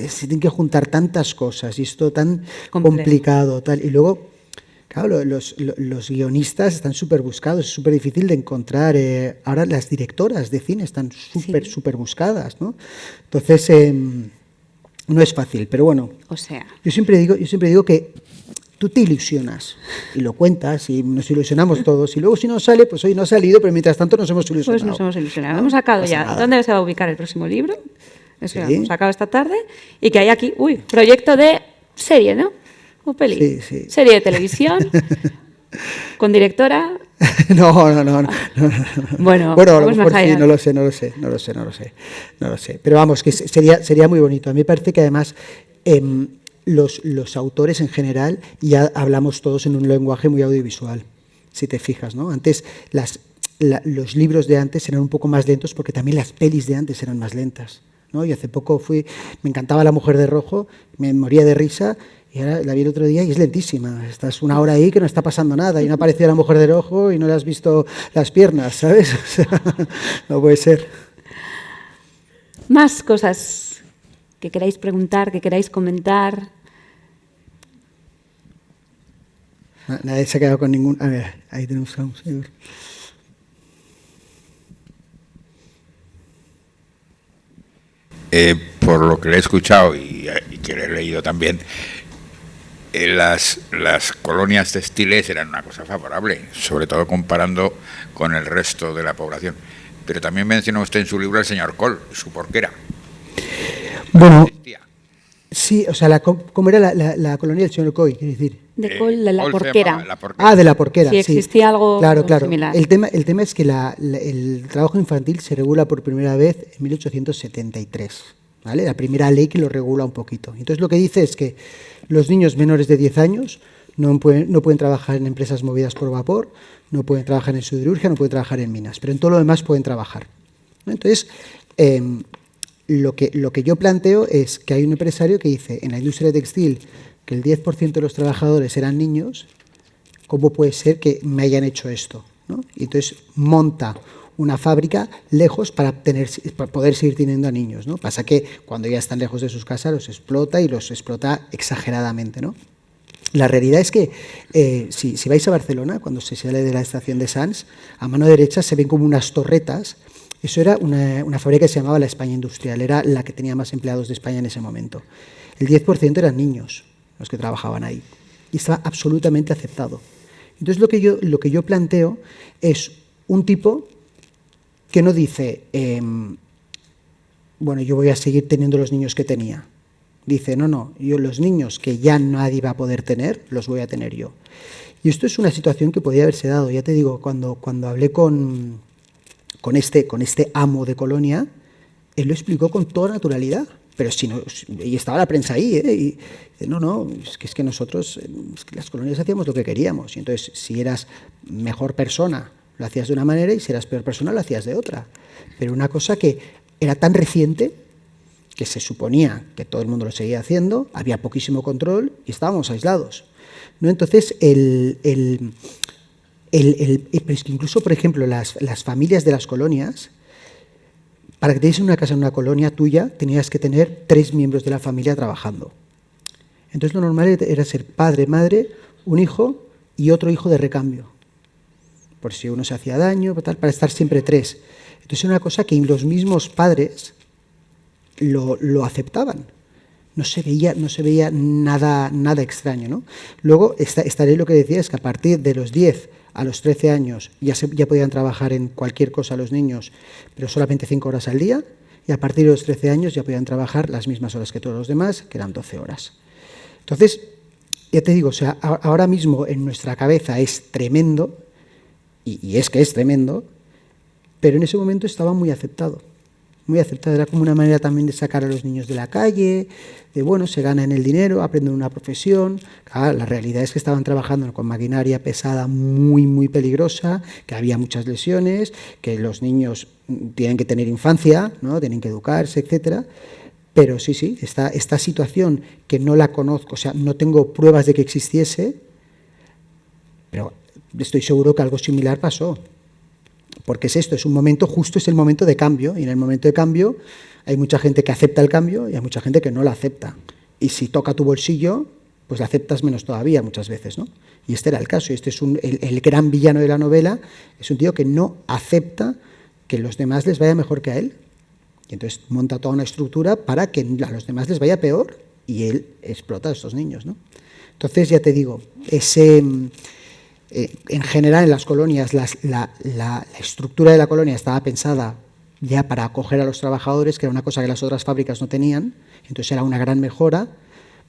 se tienen que juntar tantas cosas y esto tan Complejo. complicado, tal. Y luego, claro, los guionistas están súper buscados, es súper difícil de encontrar. Ahora las directoras de cine están súper buscadas, ¿no? Entonces, no es fácil, pero bueno. O sea... Yo siempre digo que tú te ilusionas y lo cuentas y nos ilusionamos todos y luego si no sale, pues hoy no ha salido, pero mientras tanto nos hemos ilusionado. Pues nos hemos ilusionado. Hemos sacado pasa ya nada. dónde se va a ubicar el próximo libro. Eso Sí. lo hemos sacado esta tarde. Y que hay aquí, proyecto de serie, ¿no? O peli. Sí. Serie de televisión. Con directora. No. Bueno, Bueno, a lo vamos mejor más sí, allá. no lo sé. Pero vamos, que sería muy bonito. A mí me parece que además los autores en general ya hablamos todos en un lenguaje muy audiovisual, si te fijas, ¿no? Antes los libros de antes eran un poco más lentos porque también las pelis de antes eran más lentas, ¿no? Y hace poco me encantaba La Mujer de Rojo, me moría de risa y ahora la vi el otro día y es lentísima. Estás una hora ahí que no está pasando nada y no ha aparecido La Mujer de Rojo y no le has visto las piernas, ¿sabes? O sea, no puede ser. Más cosas que queráis preguntar, que queráis comentar. Nadie se ha quedado con ningún... A ver, ahí tenemos a un señor. Por lo que le he escuchado y que le he leído también, las colonias textiles eran una cosa favorable, sobre todo comparando con el resto de la población. Pero también mencionó usted en su libro al señor Cole, su porquera. Bueno, Existía. sí, o sea, ¿cómo era la colonia del señor Coy? Quiere decir. De Col, de La Cole se Porquera. llamaba La Porquera. Ah, de la porquera. Si sí. existía algo claro. similar. El tema es que el trabajo infantil se regula por primera vez en 1873. ¿Vale? La primera ley que lo regula un poquito. Entonces lo que dice es que los niños menores de 10 años no pueden trabajar en empresas movidas por vapor, no pueden trabajar en siderurgia, no pueden trabajar en minas, pero en todo lo demás pueden trabajar. Entonces, lo que yo planteo es que hay un empresario que dice, en la industria textil, que el 10% de los trabajadores eran niños, ¿cómo puede ser que me hayan hecho esto? ¿No? Y entonces monta una fábrica lejos para poder seguir teniendo a niños, ¿no? Pasa que cuando ya están lejos de sus casas los explota y los explota exageradamente, ¿no? La realidad es que si vais a Barcelona, cuando se sale de la estación de Sants, a mano derecha se ven como unas torretas. Eso era una fábrica que se llamaba la España Industrial, era la que tenía más empleados de España en ese momento. El 10% eran niños los que trabajaban ahí y estaba absolutamente aceptado. Entonces lo que yo planteo es un tipo que no dice, bueno, yo voy a seguir teniendo los niños que tenía, Dice, no, yo los niños que ya nadie va a poder tener, los voy a tener yo. Y esto es una situación que podía haberse dado. Ya te digo, cuando hablé con este amo de Colonia, él lo explicó con toda naturalidad. Pero si no, y estaba la prensa ahí, y dice, no, es que nosotros, es que las colonias hacíamos lo que queríamos. Y entonces, si eras mejor persona, lo hacías de una manera, y si eras peor persona, lo hacías de otra. Pero una cosa que era tan reciente, que se suponía que todo el mundo lo seguía haciendo, había poquísimo control y estábamos aislados, ¿no? Entonces, pero es que incluso, por ejemplo, las familias de las colonias, para que te diese una casa en una colonia tuya, tenías que tener 3 miembros de la familia trabajando. Entonces, lo normal era ser padre, madre, un hijo y otro hijo de recambio, por si uno se hacía daño, para estar siempre 3. Entonces, era una cosa que los mismos padres lo aceptaban. No se veía nada extraño, ¿no? Luego, esta ley lo que decía es que a partir de los 10 a los 13 años ya podían trabajar en cualquier cosa los niños, pero solamente 5 horas al día, y a partir de los 13 años ya podían trabajar las mismas horas que todos los demás, que eran 12 horas. Entonces, ya te digo, o sea, ahora mismo en nuestra cabeza es tremendo, y es que es tremendo, pero en ese momento estaba muy aceptado. Muy aceptado, era como una manera también de sacar a los niños de la calle, de bueno, se ganan el dinero, aprenden una profesión. Claro, la realidad es que estaban trabajando con maquinaria pesada muy peligrosa, que había muchas lesiones, que los niños tienen que tener infancia, ¿no? Tienen que educarse, etcétera. Pero sí, esta situación que no la conozco, o sea, no tengo pruebas de que existiese, pero estoy seguro que algo similar pasó. Porque es esto, es un momento, justo es el momento de cambio, y en el momento de cambio hay mucha gente que acepta el cambio y hay mucha gente que no lo acepta. Y si toca tu bolsillo, pues la aceptas menos todavía muchas veces, ¿no? Y este era el caso, y este es el gran villano de la novela, es un tío que no acepta que a los demás les vaya mejor que a él. Y entonces monta toda una estructura para que a los demás les vaya peor, y él explota a estos niños, ¿no? Entonces, ya te digo, en general en las colonias la estructura de la colonia estaba pensada ya para acoger a los trabajadores, que era una cosa que las otras fábricas no tenían, entonces era una gran mejora,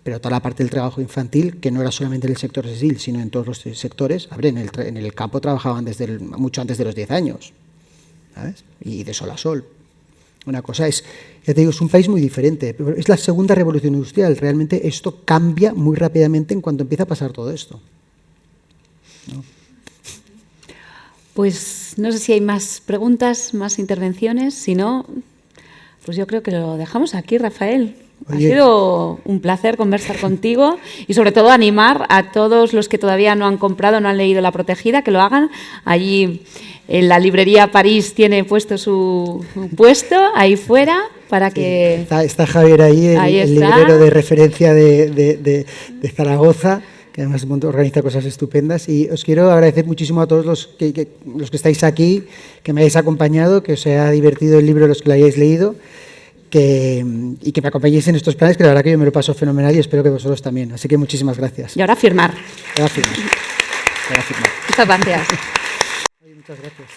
pero toda la parte del trabajo infantil, que no era solamente en el sector textil, sino en todos los sectores, en el campo trabajaban mucho antes de los 10 años, ¿sabes? Y de sol a sol. Una cosa es, ya te digo, es un país muy diferente, pero es la segunda revolución industrial, realmente esto cambia muy rápidamente en cuanto empieza a pasar todo esto. ¿No? Pues no sé si hay más preguntas, más intervenciones. Si no, pues yo creo que lo dejamos aquí, Rafael. Oye. Ha sido un placer conversar contigo y sobre todo animar a todos los que todavía no han comprado, no han leído La Protegida, que lo hagan. Allí en la librería París tiene puesto su puesto, ahí fuera, para que... Está Javier ahí, el librero de referencia de Zaragoza, que además organiza cosas estupendas, y os quiero agradecer muchísimo a todos los que estáis aquí, que me hayáis acompañado, que os haya divertido el libro, los que lo hayáis leído, y que me acompañéis en estos planes, que la verdad que yo me lo paso fenomenal y espero que vosotros también. Así que muchísimas gracias. Y ahora firmar. Ahora firmar. Muchas gracias. Muchas gracias.